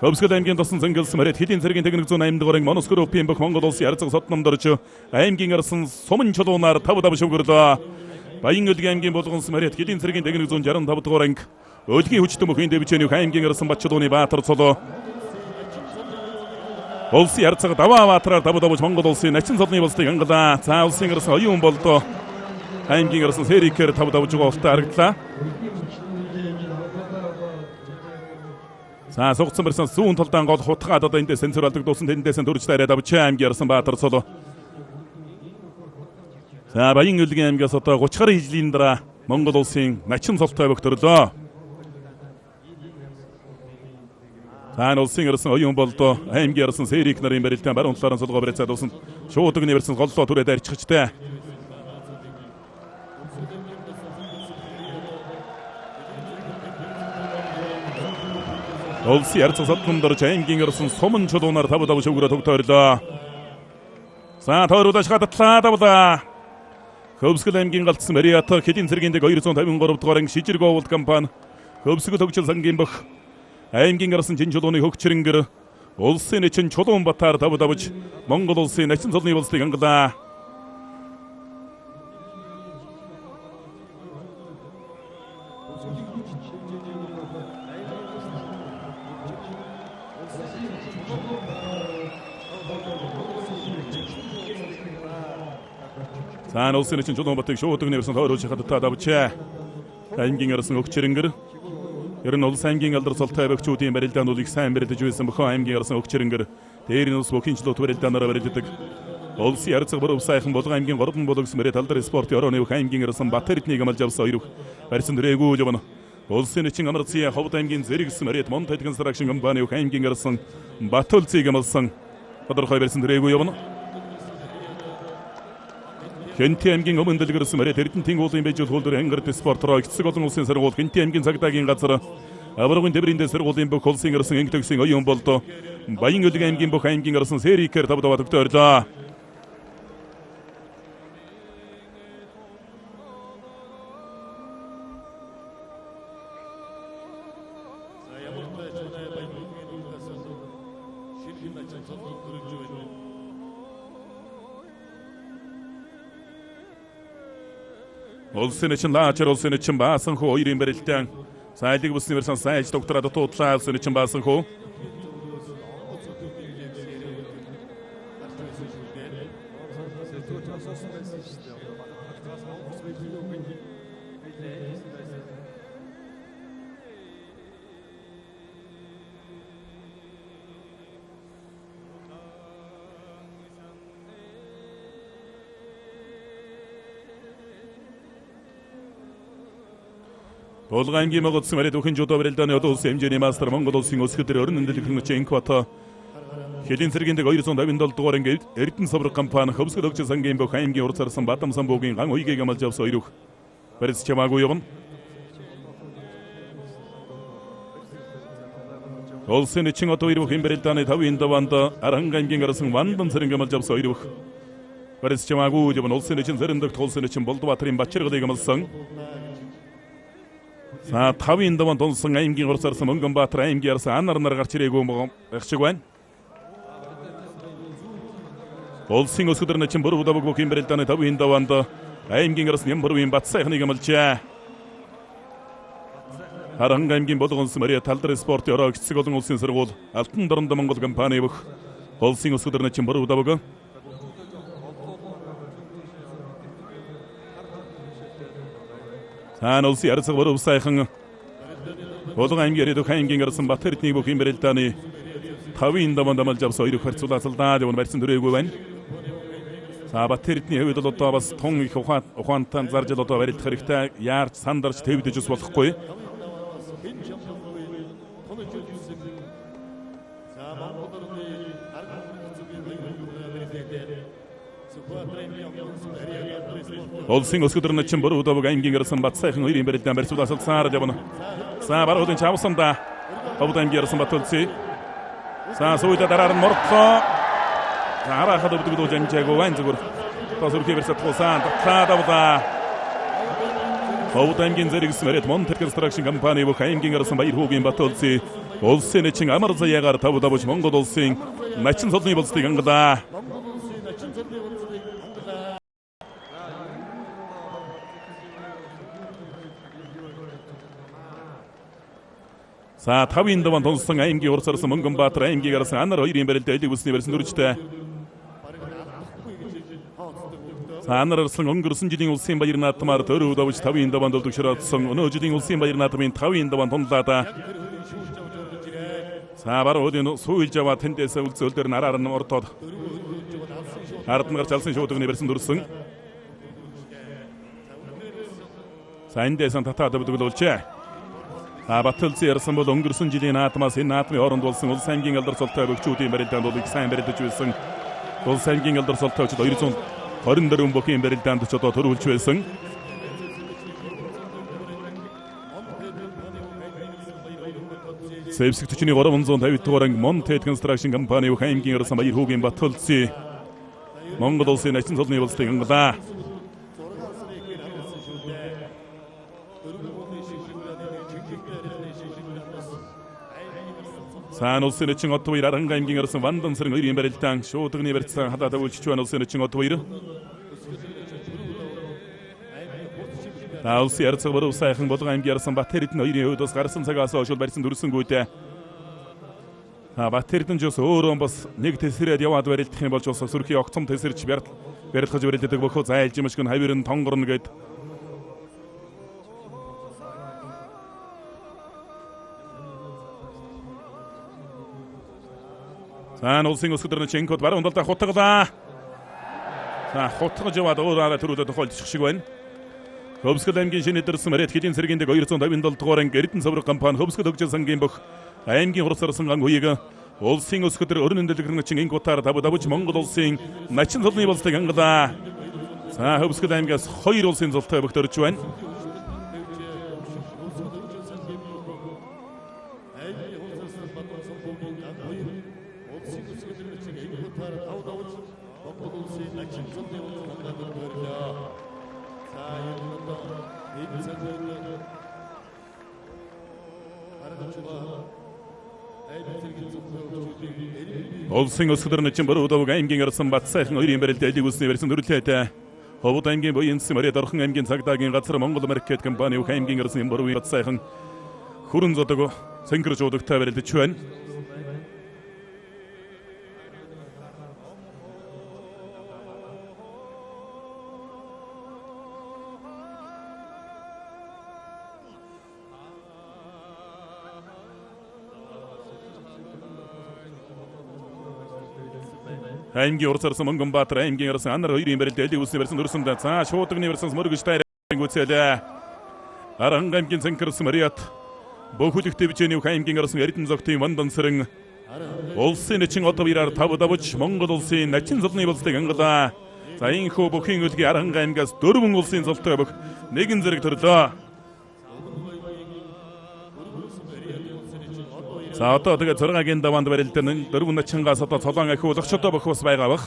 Хөвсгөл аймгийн тосон зэнгэлсэн мэрэд хэдийн цэргийн техник зүүн 8 дугаарыг Монос группийн бүх Монгол улсын арцаг сотном дорж аймгийн арсан сумын чулуунаар 5 дав шүгөрлөө. Баян Өлгийн аймгийн болгонс мэрэд хэдийн цэргийн техник зүүн 65 дугаар анги Өлгийн хүчтэй мөхөнд дэвчэний аймгийн арсан Батчулууны Баатар цолоо. Улсын арцаг даваа Баатараар 5 давж Монгол улсын начин цолны болстыг ангалаа. За улсын арсан оюун болдоо аймгийн арсан Сэрикээр 5 давж байгаа ултаа харагдлаа. За сугцсан барьсан зүүн талдаан гол хутгаад одоо эндээс сенсор алдаг дуусан тэндээс дөрж тараад авчаа аймгийн арсан Баатар цолоо. За Баян Өлгийн аймгаас одоо 30 гаруй жилийн дараа Монгол улсын начин цолтой өгтөрлөө. За улсын арсан оюун болдоо аймгийн арсан Сэрик нарын барилдаан баруун талаараа солгоо барьцаад усан шууд өгний барьсан голлоо түрээд арччихжээ. Улсын арцаг сотном дорж аймгийн арсан сумын чулуунаар 5 дав шүгрөө тогтоорлоо. За тойруулаш гадтлаа давлаа. Хөвсгөл аймгийн галцсан Мариата хэдийн цэргийн дэг 253 дугаар анги шижирг оволт компани Хөвсгөл хөгжил сангийн бөх аймгийн арсан жин чулууны хөгчрөнгөр улсын эчин чулуун батаар 5 давж Монгол улсын начин цолны болстыг ангалаа. За улсын эчин чулуун батыг шууд өгнө гэсэн тойруулж хадтаа давчаа. Аймгийн арсан хөгчрөнгөр ер нь улс аймгийн алдар цолтой бөгчүүдийн барилдаануудыг сайн барилдаж байсан бөхөн аймгийн арсан өгчрөнгөр дээр нь ус бөхинчлөө барилдаанаараа барилддаг. Улсын арцаг буруу сайхан болгон аймгийн 3 болгос мэрэт алдар спорт орооны бүх аймгийн арсан Батэрднийг амалж авсан хоёр барьсан дөрэгүү явна. Улсын эчин амарцын ховд аймгийн зэрэгс мэрэт Монтед констракшн компани бүх аймгийн арсан Батулцыг амалсан тодорхой барьсан дөрэгүү явна. Хэнти аймгийн өмнө дэлгэрсэн мэрэт Эрдэнэтийн уулын бэжүүл хуулдэр ангирт спортроо эцэг олон улсын сургууль Хэнти аймгийн цагдаагийн газар аврагын тэмрийн сургуулийн бүх улсын арсан анги төгсгийн оюун болдоо Баян Өлгийн аймгийн бүх аймгийн арсан Сэрикээр 5 даваа тогтоорлоо. Улсын эчин лаачар улсын эчин баасан хөө хоёрын барилдаан сайлыг бүсний версэн сайж докторад дуудлаа улсын эчин баасан хөө. Болгон аймгийн моготсон мэрэд өхөн жудо барилдааны одоо улсын хэмжээний мастер Монгол улсын өсгөдөр өрн нэмэлт хэмжээ инквата хэдийн цэргийн дэг 257 дугаар анги Эрдэнэ соврог компани Хөвсгөл хөгжил сангийн бүх аймгийн урд царсан Бадам самбуугийн ган уйгийг амалж авсан хоёр их барьц чамаагүй явна. Улсын эчин одоо хоёр бүхэн барилдааны 5 даваанд Аранг аймгийн арсан Вандан цэрэг амалж авсан хоёр их барьц чамаагүй явна. Улсын эчин зэрэндэгт улсын эчин Болдбаатарын Бачиргыг амалсан. За 5 даваанд тунсан аймгийн урд царсан Мөнгөнбаатар аймгийн арсан анарнар гарч ирээгүй багчиг байна. Улсын өсгөдөр начин буруу даваг бүхэн барилдааны 5 даваанд аймгийн арсан Ямбурын Бат сайхныг амалжээ. Аранг аймгийн болгонс Мариа талдар спорт ороо эцэг олон улсын сургууль Алтан дорнд Монгол компани бүх улсын өсгөдөр начин буруу даваг Сан улсын арцаг буруу сайхан болгон аймгийн Яридөх аймгийн арсан Батэрднийг бүхэн барилдааны тавын даваа дамалж авсан хоёрыг харьцуулаад явна барьсан дөрөөгүй байна. За Батэрдний хувьд бол одоо бас тун их ухаантай зарж одоо барилдах хэрэгтэй. Яарч сандарч твдэж ус болохгүй. Улсын өсгөдөр начин буруу даваг аймгийн гарсан бат сайхан хоёрын барилдаан барьцуулаад саар явна. За баруудын чавсанда Ховд аймгийн гарсан бат улсын. За сүйдэ дараар нь мордлоо. За харахад өвдөг жанжаагүй байна зүгээр. Тасурхи версат хусан татадавда. Ховд аймгийн зэрэгсэн мэрэт Монтер констракшн компани бүх аймгийн гарсан баяр хүүгийн бат улсын. Улсын начин амар заяагаар тав давж Монгол улсын начин солны болцыг ангалаа. За тавын даван тонсон аймгийн урсарсан Мөнгөнбаатар аймгийн гарсан анар хоёрын барилдаа элэг үсний барьсан дүржтэй. За анар арсан өнгөрсөн жилийн улсын баяр наадмаар төрөв давж тавын даван дөлдөг шороодсон өнөө жилийн улсын баяр наадмын тавын даван тунлаада. За баруудын сүйж аваа тэндээс үлцөлдөр нараар нь ордоод ард нь гарч алсан шуудганы барьсан дүрсэн. За эндээс татаад өвдөглүүлчээ. Баталцын ярьсан бол өнгөрсөн жилийн наадмаас энэ наадмын хооронд болсон улс аймгийн алдар цолтой бөгчүүдийн барилдаанд бол их сайн барилдаж байсан. Улс аймгийн алдар цолтойч 224 бүхийн барилдаанд ч одоо төрүүлж байсан. Сэвсэг төчний 350 дугаар анги Монтер констракшн компани бүх аймгийн ярьсан баяр хүүгийн Баталцын Монгол улсын начин солны болцыг ангалаа. Сайн улсын начин от баяр Аранга аймгийн арсан Вандан сарын хоёрын барилдаан шуудганы барьцсан хадаад өгүүлж байна улсын начин от баяр. Улсын ярцаг баруун сайхан болгон аймгийн арсан Батэрдний хоёрын хувьд бас гарсан цагаас хойш барьсан дүрсэнгүйтэй. Батэрдэн ч бас өөрөө бас нэг тэсрээд яваад барилдах юм болж бас сүрхий огцом тэсэрч барилдах барилддаг бөхөө зайлж юмшгэн хавирн тонгорно гэд. За улсын өсгөдөр Ченкод баруун талдаа хутгалаа. За хутгаж яваад өөрөөрөө төрүүлээд тохиолдчих шиг байна. Хөвсгөл аймгийн шинэ дэрсэн мэрэт хэдийн цэргийн дэг 257 дугаар анги Эрдэнэ савраг компани Хөвсгөл хөгжил сангийн бүх аймгийн хурцарсан ан үеиг улсын өсгөдөр өрнөн дэлгэрэн начин ингутаар давж Монгол улсын начин солны болцыг ангалаа. За Хөвсгөл аймгаас 2 улсын золтой бөгт орж байна. Улсын өсгөдөр начин буруу даваг аймгийн арсан бат сайхан хоёрын барилдаа элэг үсний барьсан дүрлээтэй. Ховд аймгийн буянс мэрэт орхон аймгийн цагдаагийн газар Монгол маркет компани бүх аймгийн арсан буруу бат сайхан хүрэн зодог цэнгэрж удагтай барилдаж байна. Аймгийн урсарсан Мөнгөнбаатар аймгийн арсан анар хоёрын барилдаа элэг үсний барьсан дүрсэнд за шуудганы барьсан мөргөж тайрын гүцэлээ. Аранга аймгийн цэнхэрсэн мэрэт бөхөлөгтэй бичээний аймгийн арсан Эрдэнэ зогтын Вандан сарын улсын начин от баяраар давж Монгол улсын начин солны болцыг ангалаа. За инхүү бүхийн үлгийн Аранга аймгаас 4 улсын золтой бүх нэгэн зэрэг төрлөө. За одоо тэгээд 6-гийн даваанд барилдсан 4 начингаас одоо цолон ахиулах одоо бүх бас байгаа бах.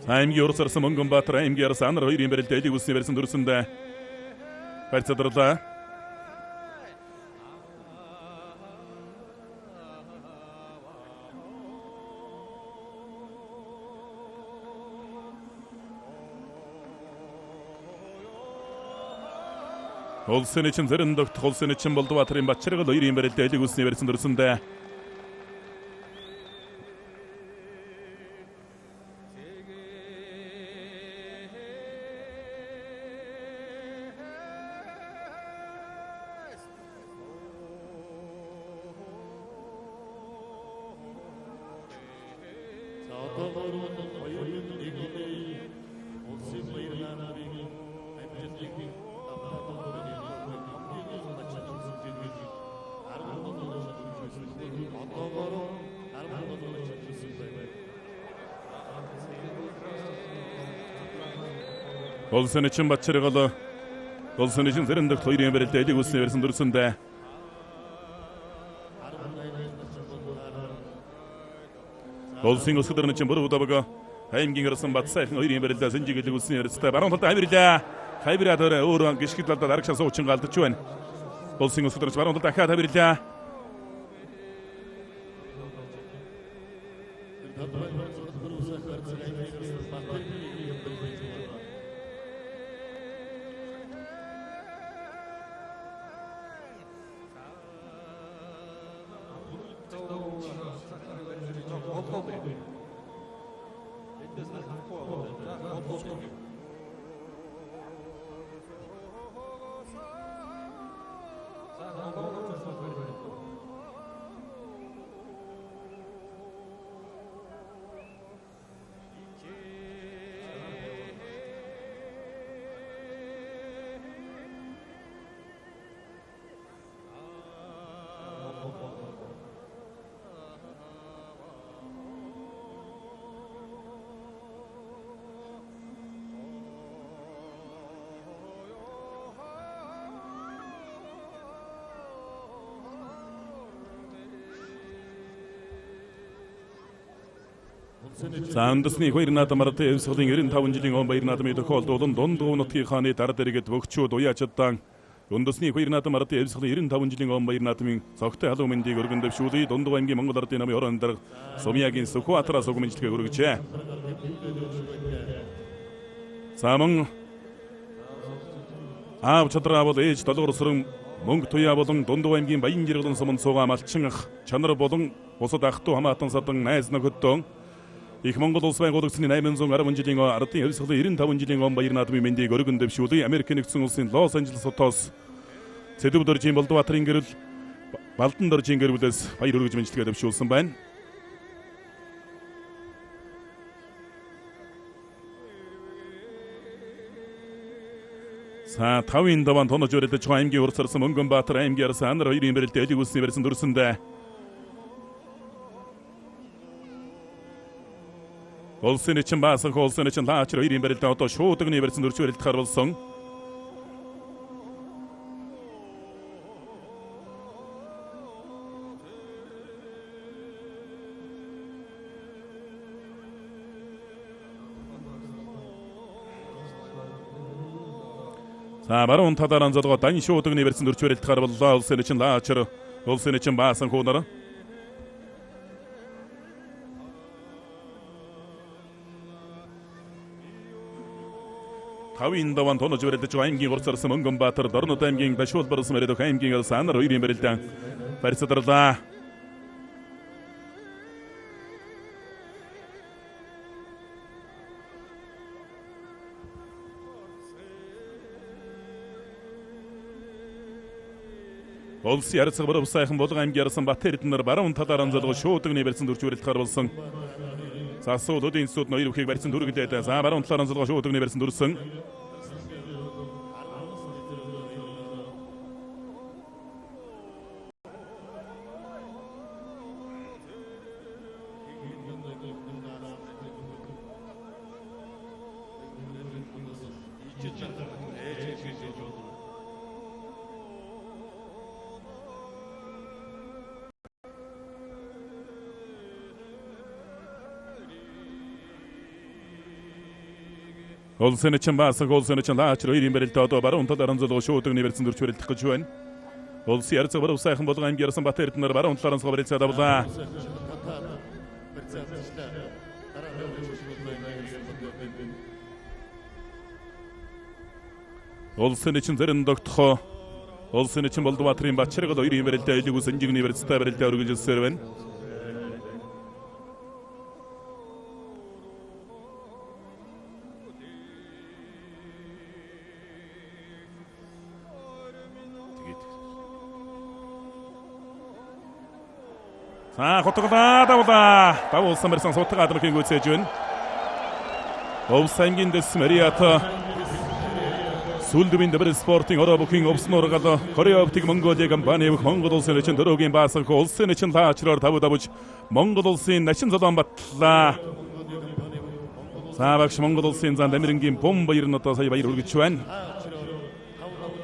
Аймгийн урсарсан Мөнгөнбаатар аймгийн арсан анар хоёрын барилдаа элэг үсний барьсан дүрсэндээ барьцаадарлаа. Улсын начин зэрэн догт улсын начин Болдбаатарын Батчаргал хоёрын барилдаа элэг үсний барьсан дүрсэндээ Olsun için Batçırıgalı, olsun için Zerindek Toyri'ye verildi, eli Gusne versin Dursun'da. Olsun Guskudar'ın için Buru Udabaga, Hayım Gingarasın Batsayfın Oyri'ye verildi, Zenci Gusne verildi. Baron Talta Haybir'de, Haybir'de Uğur'un Geçkitlerde Darkşası Uçun kaldı Çuven. Olsun Guskudar'ın için Baron Talta Haybir'de Haybir'de. Саандсны хоёрнаад марат эвсгэлэн 95 жилийн он баярнаад мэд тохиолдуулан дунд дуунотын хааны дараа дэргэд вөгчүүд уяачдсан Дундсны хоёрнаад марат эвсгэлэн 95 жилийн он баярнаад минь цогтой халуун мэндийг өргөн дэвшүүлээ. Дундгой аймгийн Монгол Ардын намын орон дарга Сумьягийн Сүхбаатараас уг мэдлэгээ өргөжээ. Саман аав чадраа бол ээж долгор сүрэн мөнгө туяа болон Дундгой аймгийн Баян жиргэлэн сумын цугаа малчин ах чанар болон бусад ах トゥ хамаатан садан найз нөхөдөө их Монгол улс байгуулагчны 810 жилийн ардын эвсгэлэн 95 жилийн он баяр наадмын мэндийг өргөн дэвшүүлээ. Америк нэгдсэн улсын Лос Анжелес хотоос Цэдэв дөржийн Болдбаатарын гэрэл Балдан дөржийн гэрэлээс баяр өргөж мэдлэгээ дэвшүүлсэн байна. За 5-ын даван тонож өрөлдөж байгаа аймгийн урсарсан Мөнгөнбаатар аймгиарс анар 2-ын бэрэлтэй элиг үсний барьсан дүрсэндээ Олсын için баасан олсын için лаачр 2-ын бэрэлтэй одоо шууд өгний барьсан дүрч бэрэлт харвалсан. За баруун талаараа зодгоо дан шууд өгний барьсан дүрч бэрэлт харваллаа. Олсын için лаачр олсын için баасан хуунаар Тавын даван тонож өрөлдөж байгаа аймгийн урсарсан Мөнгөнбаатар Дорнод аймгийн Дашуул барсан мөрөдөх аймгийн санар 2-ын бэрэлтэн барьсадарлаа. Олс ярцаг баруун сайхан Булган аймгийн ярсан Бат Эрдэнэр баруун талаараа зодгоо шууд өгний барьсан дүрч бэрэлт харвалсан. Сасууд өдийн институт ноёр үхийг барьсан дүргэлээд за баруун талаараа зодгоо шууд өгний барьсан дүрсэн. Олсын için баасан олсын için лаачр 2-ын бэрэлтэй одоо баруун талаараа зодгоо шууд өгний барьсан дүрч бэрэлтэх гэж байна. Олс ярцаг баруун сайхан Булган аймгийн ярсан Бат Эрдэнэр баруун талаараа зодгоо бэрэлцээд авлаа. Олсын için Зэрэн догтхоо Олсын için Болдбаатарын Батчиргал 2-ын бэрэлтэй элиг үс энжигний бэрэлцтэй бэрэлтэй өргөжөлсөөр байна. 자, 고토가다 다보다 다보 삼베르상 소타가 들어간 곳에 준 Овсаймгийн дэс Мариата Сүлдвийн дэвэр спортын ороогийн овсон оргад Кореоптик Монголиа компани Монгол улсын начин дөрөгийн баасан улсын начин таачраар давж Монгол улсын начин зодон батлаа. За багш Монгол улсын зан Дамирингийн бом баяр нь одоо сая баяр үргэж байна.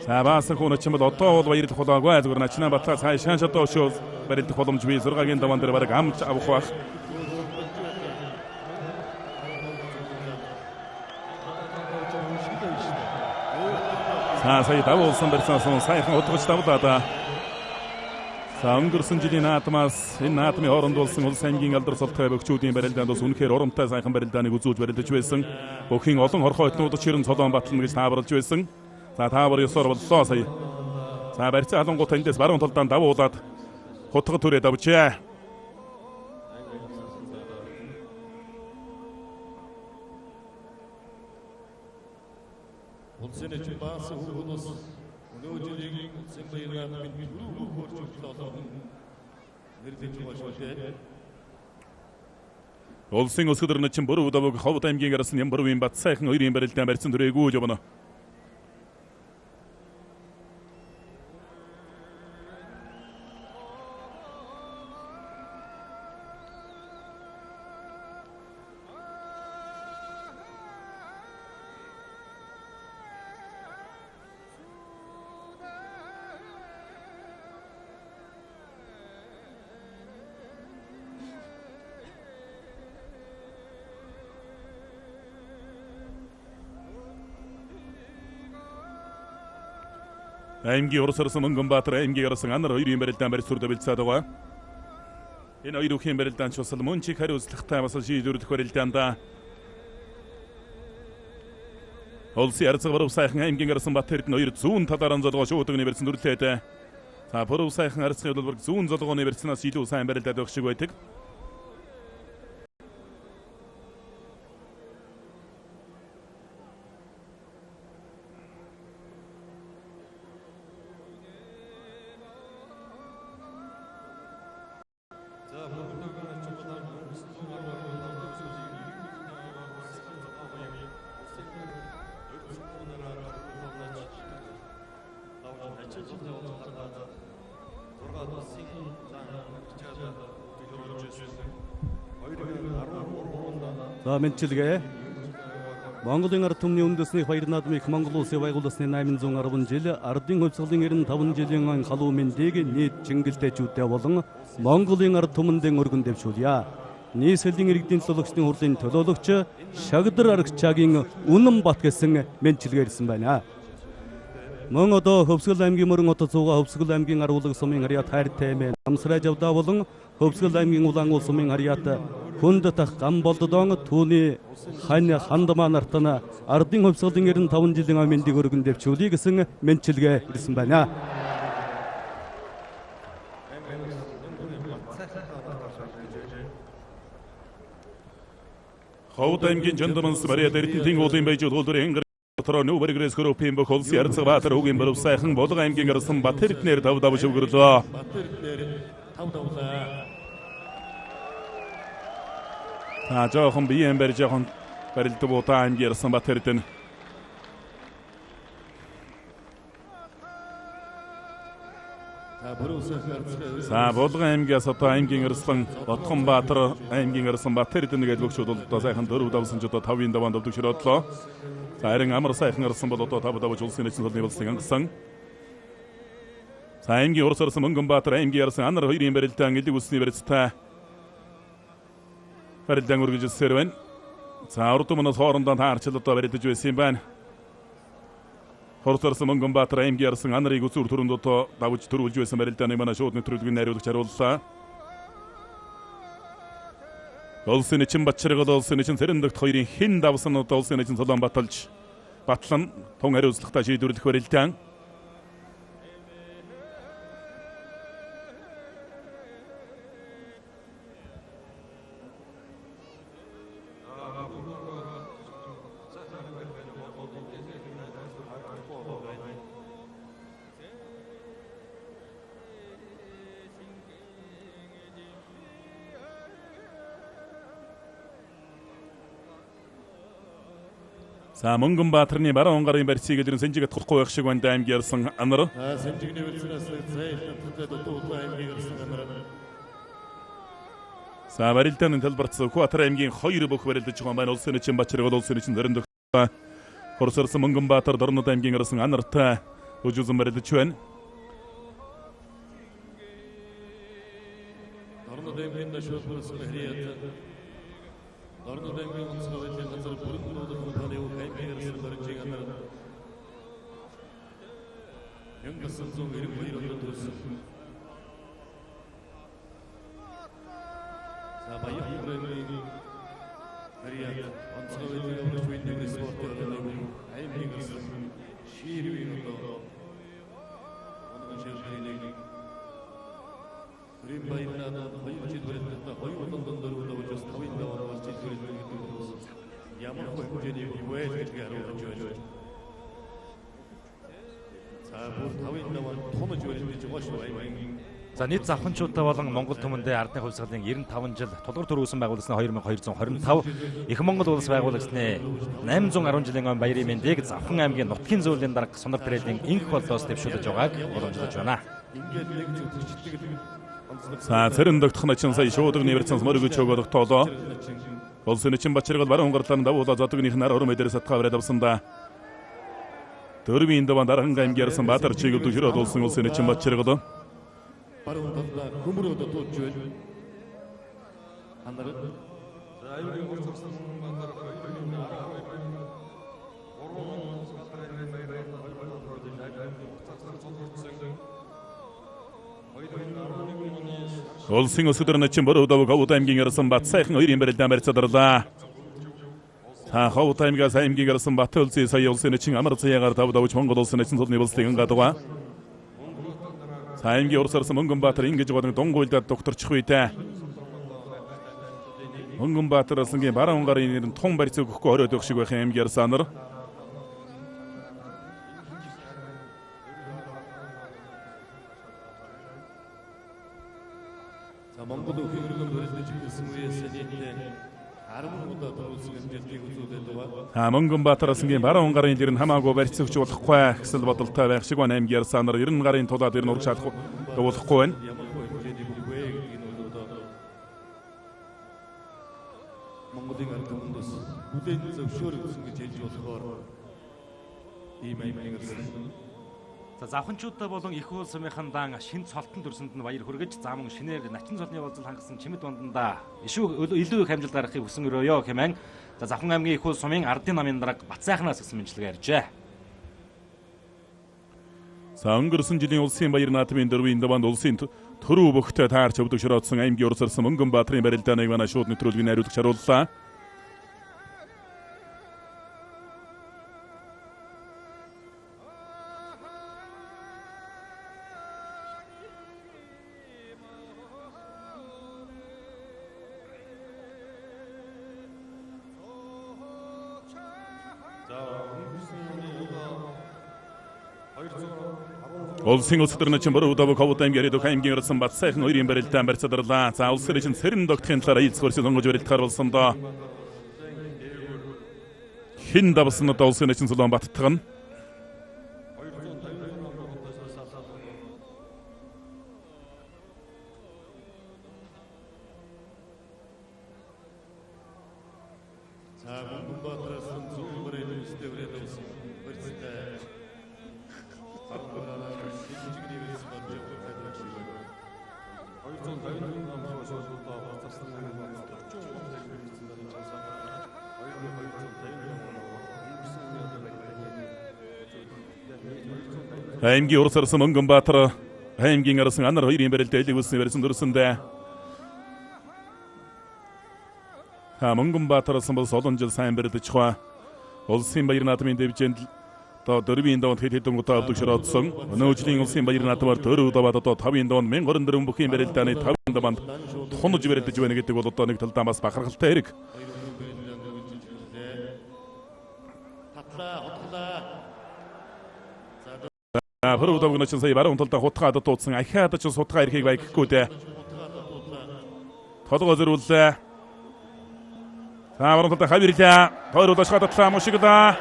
За баасан хүн начин бол одоо бол баярлах болоогүй зүгээр начнаа батлаа сая шанс одоо өшөө барилдах боломж бий 6-гийн даван дээр бараг амж авах бах. сая давуулсан барьсан сайхан удагч давлаа. За өнгөрсөн жилийн наадмаас энэ наадмын хооронд болсон улс аймгийн алдар султай бөгчүүдийн барилдаанд бас үнэхээр урамтай сайхан барилдааныг үзүүлж барилдаж байсан. Бүхэн олон хорхоо этнүүд ширэн цолоон батлна гэж таабарлаж байсан. За таабар ёсоор боллоо сая. За барьцаа халангуут эндээс баруун талдаа давуулаад хутга түрээ давжээ. Улсын начин баасан хүмүүс өнөө жилийн улсын баяраар бид дөрөв хөрчөлтөд нэрлэж байгаа. Улсын өсгөр начин бүрүү давг ховд аймгийн гарсан Ямбарвын бат сайхан хоёрын барилдаан барьсан төрөөгөө явна. аймгийн урсарсан Мөнгөнбаатар аймгийн гарсан анар хоёрын барилдаан барьж сүрдэ бэлцээд байгаа. Энэ хоёр үхийн барилдаан ч бас мөн чиг хариуцлагатай бас шийдвэрлэх барилдаанда Улсын арцаг баруун сайхан аймгийн гарсан Батэрд нь хоёр зүүн талаараа золгоо шуудагны барьсан дүрлээд. За баруун сайхан арцгийн бол зүүн золгооны барьснаас илүү сайн барилдаад байх шиг байдаг. За мэдчилгээ. Монголын ард түмний үндэсний баяр наадмыг Монгол улсын байгуулсны 810 жил, ардын хувьсгалын 95 жилийн халуун мэндийг нийт чингэлтэйчүүдтэй болон Монголын ард түмэндээ өргөн дэвшүүлье. Нийслэлийн иргэдийн төлөөлөгчдийн хурлын төлөөлөгч Шагдар Аргачаагийн үнэн бат гэсэн мэдчилгээ ирсэн байна. Мөн одоо Хөвсгөл аймгийн мөрөн хотод суугаа Хөвсгөл аймгийн аруулаг сумын харьяат хайртай мэн амсраж авдаа болон Хөвсгөл аймгийн Улаангуул сумын харьяат хүнд тах гам болдодон түүний хань хандмаа нартана ардын хувьсгалын 95 жилийн аминдыг өргөн дэвчүүлье гэсэн мэдчилгээ ирсэн байна. Ховд аймгийн Жандаманс Мариа Дэртэнтийн уулын байж уулдарын Тро нүбэргрэс группийн бохолс ярцаг баатар үгийн баруун сайхан Болго аймгийн гарсан Батэрднэр давдав шүгэрлөө. Батэрднэр тавдавлаа. Та жоохон биеэн барь жоохон барилдаг буута аймгийн гарсан Батэрдэн. За Болго аймгаас одоо аймгийн гарсан Отхон Баатар аймгийн гарсан Батэрдэн гэж өгчүүд бол одоо сайхан 4 давсан ч одоо 5-ын даван давдаг широодлоо. За харин амар сайхан гарсан бол одоо 5 давж улсын нэгэн толны болсон ангасан. За аймгийн урс орсон Мөнгөнбаатар аймгийн гарсан анар хоёрын барилдаан элэг үсний барилцтай барилдаан үргэлжилсээр байна. За урдмоноос хоорондоо таарчил одоо барилдаж байсан юм байна. Урс орсон Мөнгөнбаатар аймгийн гарсан анарыг үзүүр төрөнд одоо давж төрүүлж байсан барилдааны манай шууд нэвтрүүлгийн найруулагч харууллаа. Улсын начин Батчаргал улсын начин Сэрэндэгт хоёрын хэн давсан одоо улсын начин Солон баталж батлан тун хариуцлагатай шийдвэрлэх барилдаан. За Мөнгөнбаатарны баруун гарын барьцыг илэрэн сэнжигэд тухгүй байх шиг байна аймгийн ирсэн анар. Сэнжигний үлснээс зайлттай дутуу аймгийн ирсэн анар. За барилдааны талбарт Сүхбаатар аймгийн 2 бүх барилдаж байгаа байна. Улсын нэгэн Бачиргал улсын нэгэн Зориндох Хорсорсон Мөнгөнбаатар Дорнод аймгийн ирсэн анартай үжүүлэн барилдаж байна. Дорнод аймгийн дэшүүлсэн хэрият. Дорнод аймгийн онцгой байдлын газар бүрэн компани аймгийн ирсэн Зоринжиг анар. 1992 онд төрсөн. За баян бүрэн хэрият онцгой байдлын өргөж бийний спортын аймгийн ирсэн ширвийн одоо Рим баярнаа хоёр жил барилдаа хоёр удаа дөрвөлөө болж 5 даваар болж ирсэн. Ямар хэмжээний үйл хэлгээр оруулж байна. За бүр 5 даваар тунаж барилдаж байгаа шүү аймгийн. За нийт завханчуудаа болон Монгол түмэндээ ардны хувьсгалын 95 жил тулгуур төрөөсөн байгуулагдсны 2225 их Монгол улс байгуулагдсны 810 жилийн он баярын мэндийг Завхан аймгийн Нутгийн зөвлөлийн дарга Сунар Трейдинг инх болоос дэвшүүлж байгааг уламжлаж байна. Ингээд нэг зүтгэждэг. За Зориндох начин сая шуудаг нэрцэн мөргөж өгөх тоолоо. Улсын нэгэн Бачиргал баруун гарлаан давуулаа зодогнийх нар орон мэдэрээс атгаа бариад авсандаа. Дөрвийн даван дархан аймгийн ирсэн Баатар чиглэлд хөрөөд улсын нэгэн Бачиргал баруун талдаа хөмрөөд тууж байна. Анар Улсын өсөдөр начин бороо Ховд аймгийн ирсэн Бат сайхан 2 барилдаан барьцаадарлаа. Та Ховд аймгаас аймгийн ирсэн Бат улсын сая улсын начин амар цаягаар давж Монгол улсын начин цолны болстыг гадгаа. Аймгийн урсарсан Мөнгөнбаатар ингэж болон дунгуйлдад докторчих үйтэй. Мөнгөнбаатар улсын баруун гарын нэр нь тун барьц өгөхгүй оройд өгөх шиг байх аймгийн санар. За Монгол өхөн өргөн барилдаж ирсэн үеэс нийтдээ 10 удаа төрүүлсэн хэмжээний үзүүлэлт байгаа. Мөнгөнбаатар улсын баруун гарын нэр нь хамаагүй барьц өгч болохгүй гэсэн бодолтой байх шиг байна аймгийн санар 90 гарын тулаад нэр нь урагш чадах болохгүй байна. Монголын ард түмэндээс бүлээн зөвшөөрөгдсөн гэж хэлж болохоор ийм аймгийн ирсэн. За завханчуудаа болон их уул сумынхан дан шин цолтон төрсөнд нь баяр хүргэж замун шинээр начин цолны болзол хангасан чимэд бондонда илүү их амжилт гаргахыг хүсэн өрөөё хэмээн за Завхан аймгийн их уул сумын ардын намын дарга Батсайхнаас гэсэн мэдлэгээ ярьжээ. За өнгөрсөн жилийн улсын баяр наадмын дөрвийн даваанд улсын төрөө бөхтө таарч өвдөг шороодсон аймгийн урсарсан Мөнгөнбаатарын барилдааныг манай шууд нэвтрүүлгийн найруулагч харууллаа. Улсын өсөдөр начин бороо Ховд аймгийн аймгийн ирсэн Бат сайхан 2 барилдаан барьцаадарлаа. За улсын нэгэн Цэрэн догтхийн талаар эцгээрс сонгож барилдахаар болсон доо. Хин давсан одоо улсын нэгэн Солон Баттган. За Мөнгөнбаатараас зүүн барилдын үстэврээд болсон барьцтай. Аймгийн урсарсан Мөнгөнбаатар аймгийн ирсэн анар 2 барилдаа элэг үлсний барьсан дөрсөндөө. Мөнгөнбаатараас бол олон жил сайн барилдаж байгаа. Улсын баяр наадмын дэвжээнд одоо дөрвийн даванд хэдэн удаа өвдөг шороодсон. Өнөө жилийн улсын баяр наадмаар 4 удаа одоо 5-ын даванд 1024 бүхийн барилдааны 5 даванд тунаж барилдаж байна гэдэг бол одоо нэг талдаа бас бахархалтай хэрэг. Пүрэв давгнаас сая баруун талдаа хутгаад дуудсан ахиад ч сутгаа ирэхийг баяггүй дээ. Толгой зөрүүллээ. За баруун талд хавирлаа. Тойр удашгаа татлаа мушигла.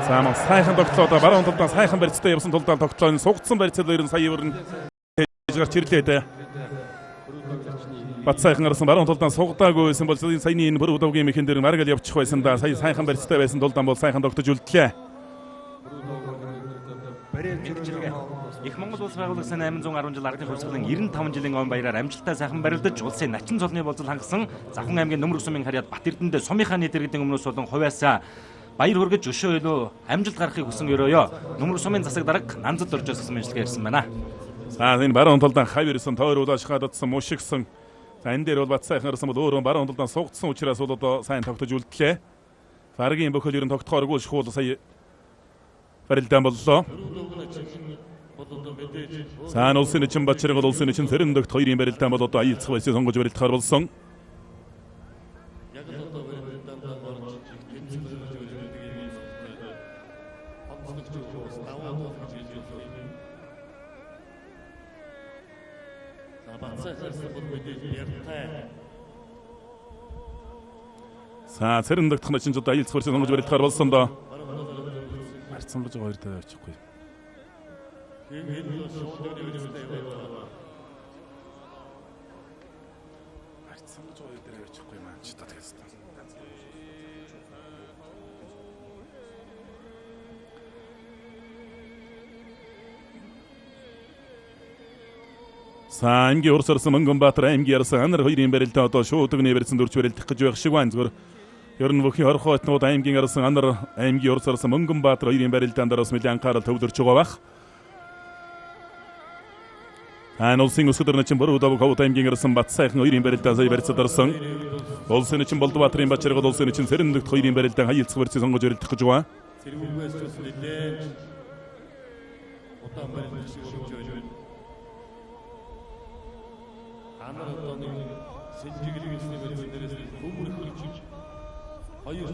За мөн сайхан тогтлоо баруун талдаа сайхан барьцтай явсан тулдаа тогтлоо сугдсан барьцал ер нь сая өрн гарч ирлээ. Бат сайхан гарсан баруун талдаа сугдаагүй байсан бол саяны энэ бүр удавгийн мэхэн дээр маргал явчих байсан да. Сая сайхан барьцтай байсан тулдаа бол сайхан тогтож үлдлээ. Их Монгол улс байгуулагдсан 810 жил ардын хувьсгалын 95 жилийн он баяраар амжилттай сайхан барилдаж улсын начин цолны болзол хангасан Завхан аймгийн Нөмрөх сумын харьяад Бат Эрдэнэд сумынхаа нийт иргэдийн өмнөөс болон хувиасаа баяр хүргэж өшөө илүү амжилт гаргахыг хүсэн өрөөё. Нөмрөх сумын засаг дарга Нанзад оржоос гэсэн мэдлэгээ ирсэн байна. За энэ баруун талдаа хавирсан тойр удашгаа татсан мушигсан. За энэ дээр бол Бат сайхан гарсан бол өөрөө баруун талдаа сугдсан учраас бол одоо сайн тогтож үлдлээ. Фаргийн бөхөл ер нь тогтохооргүй шхуул сая барилдаан боллоо. За улсын начин бачраг улсын начин цэрэндөгт хоёрын барилдаан бол одоо аяцх байсыг сонгож барилдахаар болсон. За цэрэндөгт начин одоо аяцх байсыг сонгож барилдахаар болсон доо. Марцсан гэж хоёр таа явчихгүй. За аймгийн урс орсон Мөнгөнбаатар аймгийн ярсан анар хоёрын барилдаа одоо шууд өгнө барьсан дөрвч барилдах гэж байх шиг байна. Зөвхөн ер нь бүхий хорхоо этнүүд аймгийн ярсан анар аймгийн урс орсон Мөнгөнбаатар хоёрын барилдаан дараас нэлээд анхаарал төвлөрч байгаа бах. Улсын өсгөр начин бүр удав хавд аймгийн ярсан Бат сайхан хоёрын барилдаан сая барьцад орсон. Улсын начин Болдбаатарын бачраг улсын начин цэрэндөгт хоёрын барилдаан хаялцах барьцыг сонгож барилдах гэж байгаа.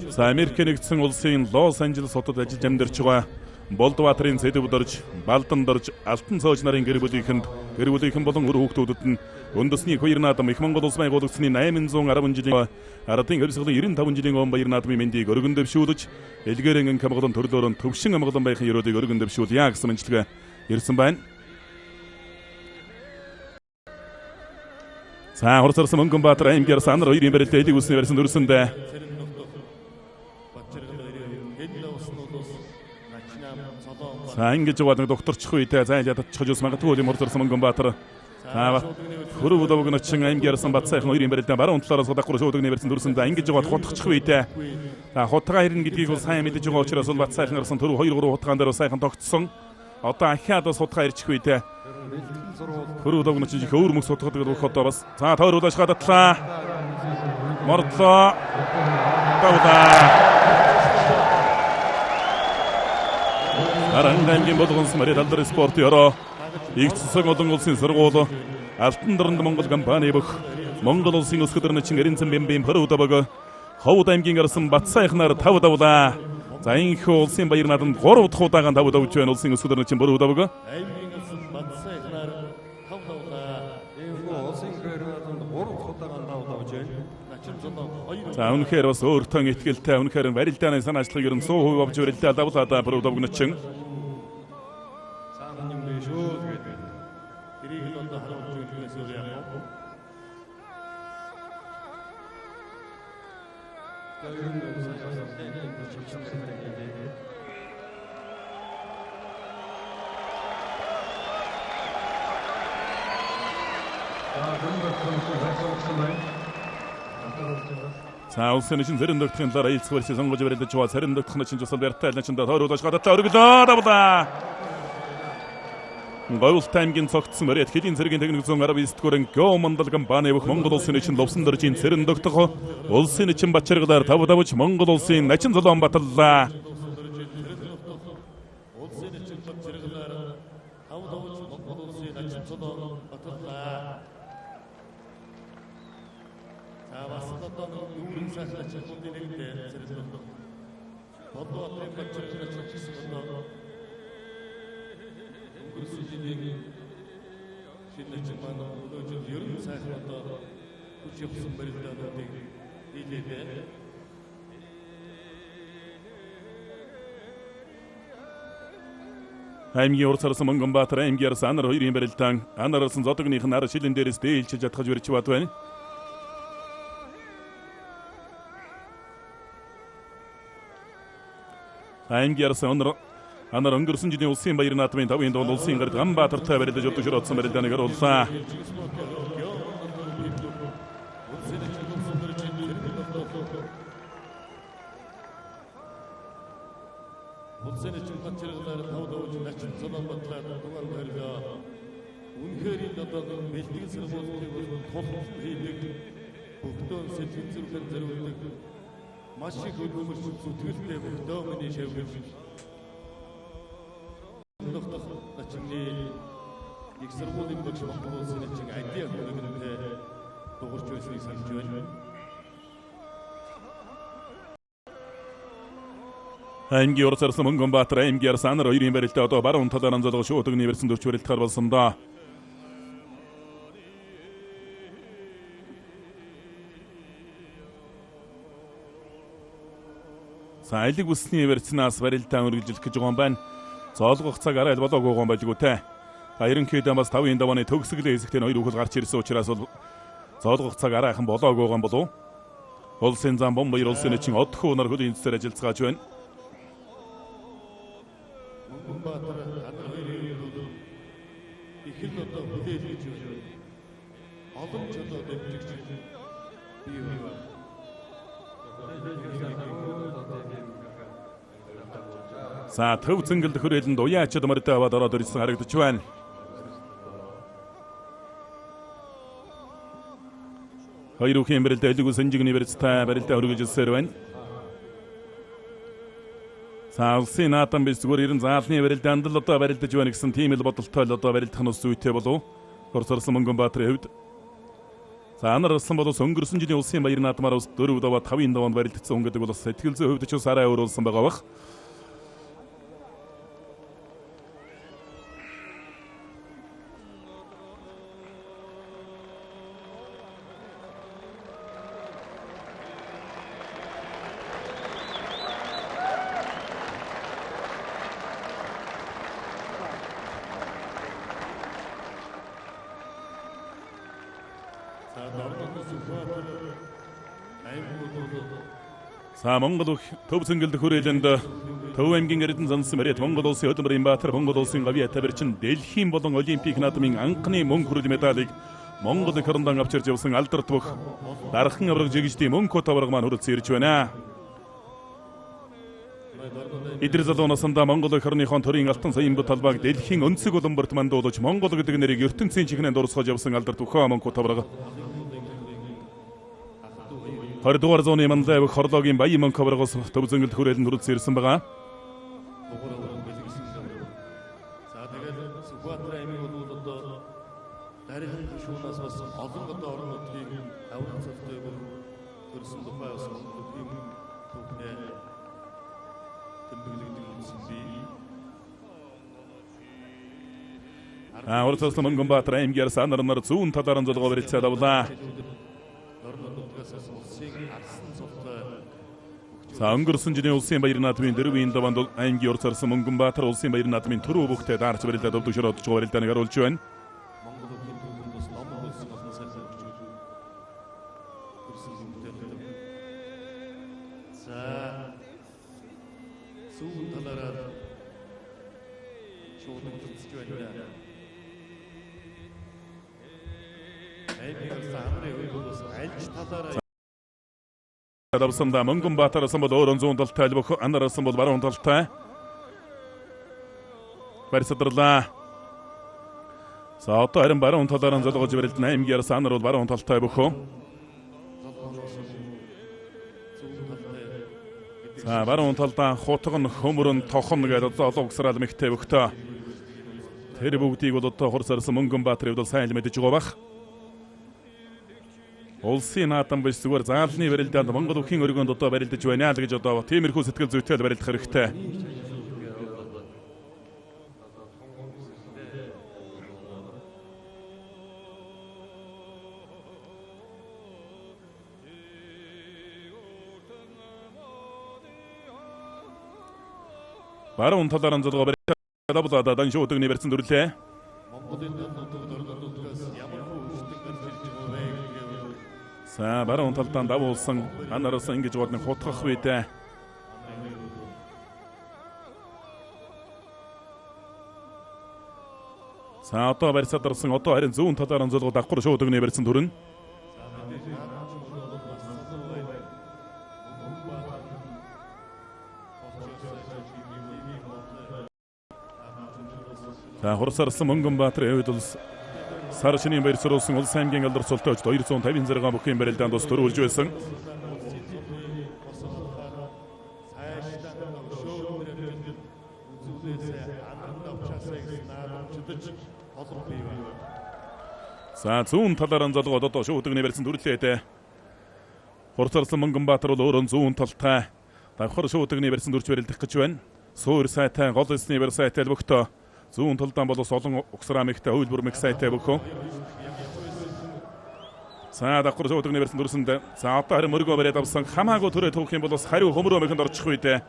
За Америк нэгдсэн улсын Лос Анжелес хотод ажиллаж амьдарч байгаа Болдбаатарын цэдэвд орж, Балданд орж, Алтан цоож нарын гэр бүлийнхэн болон өр хүүхдүүдэд нь үндэсний хоёр наадам Их Монгол улс байгуулагдсны 810 жилийн ардын хувьсгалын 95 жилийн он баяр наадмын мэндийг өргөн дэвшүүлж, элгээрэн амгалан төрлөөр нь төвшин амгалан байхын ёроодыг өргөн дэвшүүлье гэсэн мэдлэгээ ирсэн байна. За хурцарсан Мөнгөнбаатар аймгийн санар хоёрын барилдаа элэг үсний барьсан дүрсэндээ за ингэж яваад докторчих үедээ зайлаа татчих жус магадгүй юм хурцарсан Мөнгөнбаатар. За хөрөв удавг начин аймгийн Бат сайхан хоёрын барилдаа баруун талаараас дагвар шууд өгнө барьсан дүрсэндээ ингэж яваад хутгачих үедээ хутгаа ирнэ гэдгийг бол сайн мэдэж байгаа учраас Бат сайхан гарсан түрүү 2-3 хутгаан дээр сайхан тогтсон. Одоо ахиад бас хутгаа ирчих үедээ хөрөв удавг начин их өөр мөс хутгадаг болох одоо бас за тойр удашгаа татлаа. Мордлоо. Даваа. Арангийн болгонс мөрөд алдар спорт ёроо игцсэн олон улсын сургууль Алтан даранд Монгол компани бүх Монгол улсын өсгөр начин эренцэн бэмбэм хөрөвдөг ховд аймгийн гарсан Бат сайхнаар 5 давлаа. За энэ улсын баяр наадамд 3 дахь удаагаан 5 давж байна улсын өсгөр начин хөрөвдөг. Аймгийн гарсан Бат сайхнаар 5 давлаа. Энэ улсын баяр наадамд 3 дахь удаагаан 5 давж байна. За үнэхээр бас өөртөө итгэлтэй үнэхээр барилдааны санаачлалыг ер нь 100% авч барилдаа давлаа хөрөвдөг начин. За улсын начин цэрэндөгтийн талаар аяцх барьцыг сонгож барилдаж байгаа цэрэндөгт начин жусал барьтай начиндаа тойруулж гадатлаа өргөлөө давлаа. Говьлт аймгийн цогцсон мөрөд хэдийн цэргийн техник 119 дугаар Гөө Мондол компани бүх Монгол улсын начин ловсон дөржийн цэрэндөгт улсын начин бачаргалаар 5 давж Монгол улсын начин золон баталлаа. Улсын начин бачаргалаар 5 давж Монгол улсын начин золон баталлаа. Авасдад нүүрэн сайхан чөлөөний нэгдээ цэрэндөгт Болдбаатарын бачаргалаар чөлөөсөн шинэ чимэн өнөөдөр ерөн сайхан одоо хүч явсан барилдаануудыг Аймгийн урт сарсан Монгонбаатар аймгийн арс анар хоёрын барилдаан анарсан зодогных нар шилэн дээрээс дээлчилж ятгаж барьж бат байна. Аймгийн арс анар өнгөрсөн жилийн улсын баяр наадмын 5-ын донд улсын гард Ганбаатартай барилдаж өдөршөрөдсөн барилдааныг оруулсан. Улсын чимхан чиргэлээр тавдууж начин цонон батлаад дугаар барьгаа. Үнэхээр энэ одоо бэлтгэл сэргүүлтийг тулхан хийдэг бүгдөө сэтгэл зүрхэн зориулдаг маш их хөлбөмбөж зүтгэлтэй бүгдөө миний шавьж нөхдөг начины их сэргүүлийн багш Монгол улсын начин адиа хөлбөмбөтэй дуурч байсныг санаж байна. Аймгийн урт сарсан Монгонбаатар аймгийн арс анар хоёрын барилдаа одоо баруун талаараа зодох шууд өгний барьсан 40 барилдахаар болсон доо. Сайлэг бүсний барьцнаас барилдаа үргэлжлэх гэж байгаа юм байна. Зоолгох цаг арай болоогүй юм байлгүй те. Ерөнхийдөө бас 5-ын давааны төгсгөлийн хэсэгтээ хоёр үхэл гарч ирсэн учраас зоолгох цаг арайхан болоогүй юм болов. Улсын зам бомб баяр улсын начин одхон нар хөлийн цэцээр ажиллацгааж байна. Монгонбаатар анар хоёрын их л одоо хүлээлгэж байна. Олон ч одоо дэвжигч бий байна. За төв зөнгөлд хүрээлэнд уяачд морьтой аваад ороод ирсэн харагдаж байна. Хоёр үхийн барилдаа элэг сэнжигний барилдаа барилдаа хүргэлжсээр байна. Улсын Наадам биш зүгээр ерэн заалны барилдаанд л одоо барилдаж байна гэсэн тийм л бодолтой л одоо барилдах нь зүйтэй болов. Горсорсон Монгонбаатарын хувьд. Анарсан бол өнгөрсөн жилийн улсын баяр наадмаар 4 даваа 5-ын даваанд барилдсан гэдэг бол сэтгэл зүйн хувьд ч бас арай өөр болсон байгаа бах. Монгол төв зөнгөлд хүрээлэнд Төв аймгийн эрдэн зансан мэрэт Монгол улсын хөдөлмөрийн баатар Монгол улсын гавьяа тавирчин дэлхийн болон олимпик наадмын анхны мөнгө хүрэл медалийг Монгол хөрөндан авчирж явсан алдарт бүх дархан авраг жигчдийн мөнгө таварга маань хүрэлцэн ирж байна. Идэр залуу насандаа Монгол хөрөныхон төрийн алтан саяын талбайг дэлхийн өнцөг уламбарт мандуулж Монгол гэдэг нэрийг ертөнцийн чихнэнд дурсгаж явсан алдарт бүхэн мөнгө таварга 20-р зууны манлай бүх хорлоогийн баян мөнгө таваргаас төв зөнгөлд хүрээлэнд хүрэлцэн ирсэн байгаа. За тэгээд Сүхбаатар аймаг бол одоо дараагийн гишүүнээс бас олон одоо орон нутгийн аврал цалтай төрсөн тухай бас Монголын төвхнээ тэмдэглэгдэж үзсэн бий. Урт сарсан Монгонбаатар аймгийн санаар нар зүүн талаар золгоо барилцаад авлаа. Өнгөрсөн жилийн улсын баяр наадмын 4-ийн даваанд аймгийн урт сарсан Монгонбаатар улсын баяр наадмын төрөө бүхтэй даарч барилдаад өвдөшөрөд барилдааныг оруулж байна. За зүүн талаараа шууд үзэж байна. Аймгийн сандрын хөлбөс альж талаараа Давсанда Монгонбаатараас бол өөрөн зүүн талтай бүх анараас бол баруун талтай. Барьсадрлаа. Одоо харин баруун талаараа золгож барилдан аймгийн санаар бол баруун талтай бөхөө. Баруун талдаа хутган хөмөрөн тохон гэдэг одоо угсраал мэгтэй бөхтөө. Тэр бүгдийг бол одоо хурсарсан Монгонбаатарын хувьд сайн л мэдэж байгаа бах. Улсын наадам биш зүгээр заалны барилдаанд Монгол бүхийн өргөнд одоо барилдаж байна л гэж одоо тиймэрхүү сэтгэл зүйтэй барилдах хэрэгтэй. баруун талаар онцолгоо барьцаалаа дан шуудагны барьсан дүрлээ. Монголын нутагт орнотгоос ямар хөвгөлтөнд гарч ирж байгаа вэ гэвэл За баруун талдаа давуулсан анараас ингэж бодно хутгах үедээ. За одоо барьцаадарсан одоо харин зүүн талаар онцолгоо давхар шуудагны барьсан дүрэн. За Хурсарсан Мөнгөнбаатарын хувьд бол сар шинийн баяр сурулсан улс аймгийн алдар султай очд 256 бүхэн барилдаанд ус төрүүлж байсан. За зүүн талаар онцолгоод одоо шуудагны барьсан дүрлээд Хурсарсан Мөнгөнбаатар бол өөрөө зүүн талтай давхар шуудагны барьсан дүрж барилдах гэж байна. Суур сайтай гол эсний барь сайтай бөхтөө зүүн талдаа болос олон угсраа мэгтэй хөвлбөр мэг сайтай бөхөө. За давхар шуудагны барьсан дүрсэнд за одоо харин мөргөө бариад авсан хамаагүй төрөө түүх юм болос хариу хөмрөө мэхэнд орчих үедээ.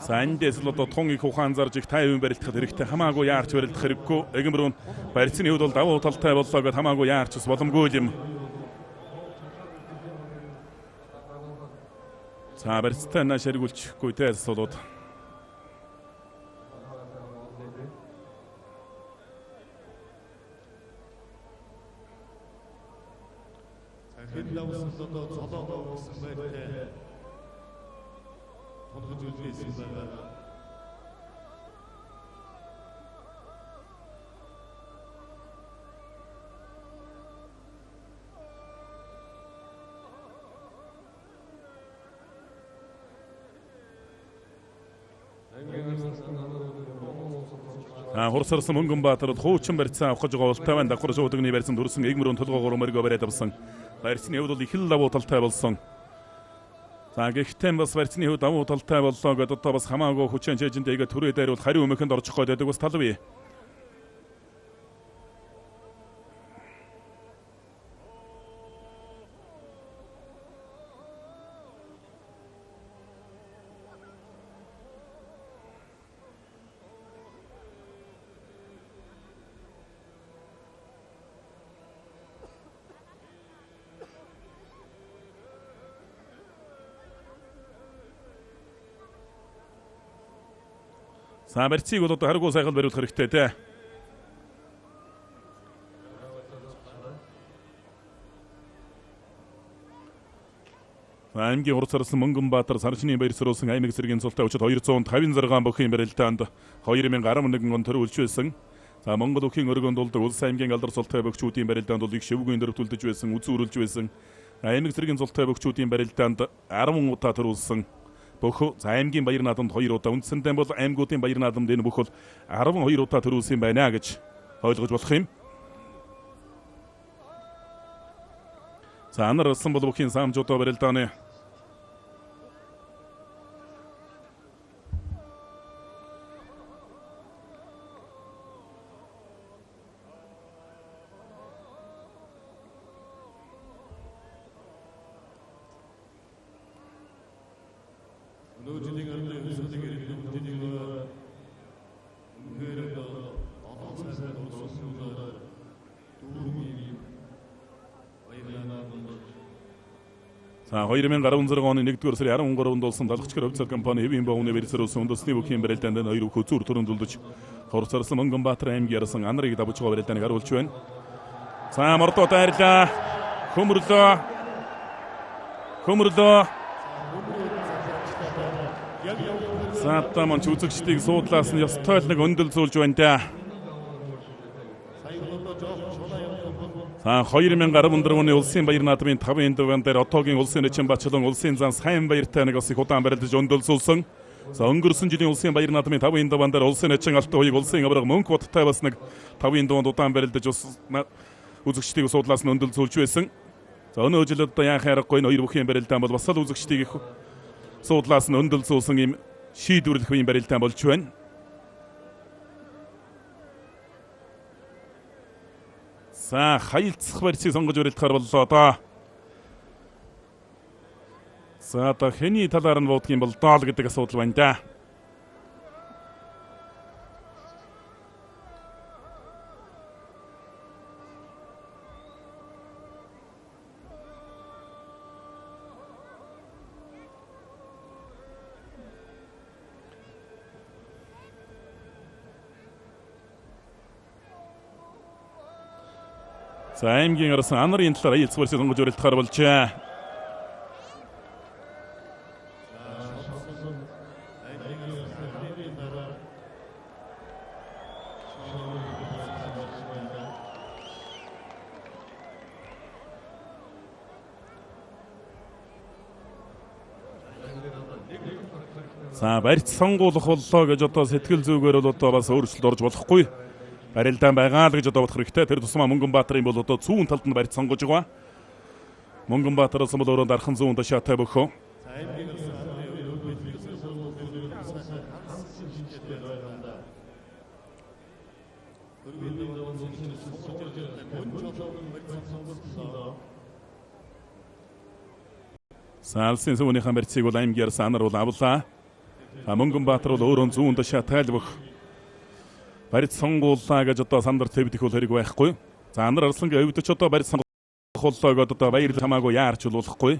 За эндээс л одоо тун их ухаан зарж их тайван барилдахад хэрэгтэй хамаагүй яарч барилдах хэрэггүй. Эгмрүүн барьцны хувьд бол давуу талтай боллоо гэд хамаагүй яарч ус боломгүй юм. За барьцтай нааш хэрэгүүлчихгүй те сулууд. хэн давсан одоо цолоогоо гэсэн байртай тулгаж үлдээсэн байгаа. Хурсарсан Мөнгөнбаатарт хуучин барьцаа авах гэж байгаа ултай байна. Давхар шуудагны барьсан дүрсэн эгмрүүн толгоогоор мөргөө бариад авсан. Барьцны хувьд бол их л давуу талтай болсон. За гэхдээ бас барьцны хувьд давуу талтай боллоо гэдээ одоо бас хамаагүй хүчин чэжинтэйгээ түрээ дайруул хариу өмөөхөнд орчих гээд байдаг бас тал бий. За барьцыг бол одоо харгуу сайхан бариулах хэрэгтэй те. Аймгийн Хурсарсан Мөнгөнбаатар сар шинийн баяр сурулсан аймаг зэргийн цултай очид 256 бүхэн барилдаанд 2011 он төрүүлж байсан. За Монгол өхийн өргөнд дулдаг улс аймгийн алдар цултай бөгчүүдийн барилдаанд бол их шивгүйн дөрвөлдөж байсан, үзүүрлж байсан. Аймаг зэргийн цултай бөгчүүдийн барилдаанд 10 удаа төрүүлсэн. Бөхөө аймгийн баяр наадамд 2 удаа үндсэндээ бол аймагуудын баяр наадамд энэ бүх бол 12 удаа төрүүлсэн байна гэж ойлгож болох юм. За анарсан бол бүхийн самжуудаа барилдааны За 2016 оны 1-р сарын 13-нд болсон далгачгэр хувьцаат компани хэвийн богны барьцааруулсан үндэсний бүхийн барилдаанд 2 бүх үзүүр төрөндөлдөж Хурсарсан Мөнгөнбаатар аймгийн ярсан анарыг давж байгаа барилдааныг харуулж байна. За мордоо дайрлаа. Хөмрлөө. За таман үзэгчдийг суудлаас нь ёстой л нэг өндөл зүүлж байна да. За 2014 оны улсын баяр наадмын 5 даваан дээр отоогийн улсын эчин бачлан улсын зан сайн баяртай нэг бас их удаан барилдаж өндөлсүүлсэн. За өнгөрсөн жилийн улсын баяр наадмын 5 даваан дээр улсын эчин алтан хуйг улсын авраг мөнх бодтой бас нэг 5 даваанд удаан барилдаж үзэгчдийг суудлаас нь өндөлсүүлж байсан. За өнөө жил одоо яах аргагүй энэ 2 бүхийн барилдаан бол бас л үзэгчдийг суудлаас нь өндөлсүүлсэн юм шийдвэрлэх үеийн барилдаан болж байна. За хаялцах барьцыг сонгож барилдахаар боллоо доо. За одоо хэний талаар нь буудах юм бол доол гэдэг асуудал байна да. За аймгийн арсан анарын талаар аялцгаарс сонгож өрөлтөхөр болжээ. За барьц сонгуулах боллоо гэж одоо сэтгэл зүгээр бол одоо бас өөрчлөлт орж болохгүй. Барилдаан байгаа л гэж одоо бодох хэрэгтэй. Тэр тусмаа Мөнгөнбаатарын бол одоо зүүн талд нь барьц сонгож байгаа. Мөнгөнбаатараас бол өөрөө дархан зүүн ташаатай бөхөө. Салсын сүүнийхэн барьцыг бол аймгийн санаар бол авлаа. Мөнгөнбаатар бол өөрөө зүүн ташаатай л бөх. Барьц сонгууллаа гэж одоо сандар твдэх бол хэрэг байхгүй. За Анар Арслангийн хувьд ч одоо барьц сонгууллаа гэдэг одоо баярлал хамаагүй яарч болохгүй.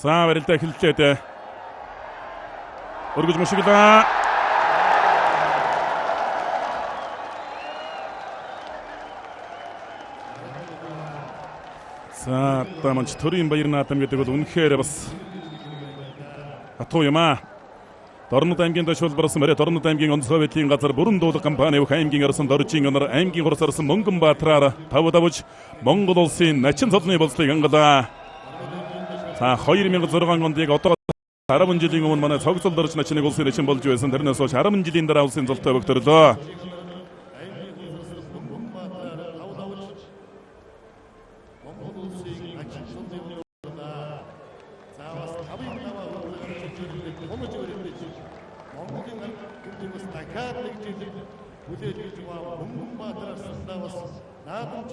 За барилдаа эхэллээ. Өргөж мушиглаа. За таманч төрийн баяр наадам гэдэг бол үнэхээр бас хатуу юм аа. Дорнод аймгийн дэвшүүлбэрсэн мөрөө Дорнод аймгийн онцгой байдлын газар бүрэн дуулах компани бүх аймгийн арсан доржийн онор аймгийн хурц арсан Мөнгөнбаатараар тавдавж Монгол улсын начин цолны болцлыг ангалаа. За 2006 онд яг одоо 10 жилийн өмнө манай цогцол дорж начныг улсын начин болж байсан. Тэрнээс хойш 10 жилийн дараа улсын золтой бөгтөрлөө. Наадам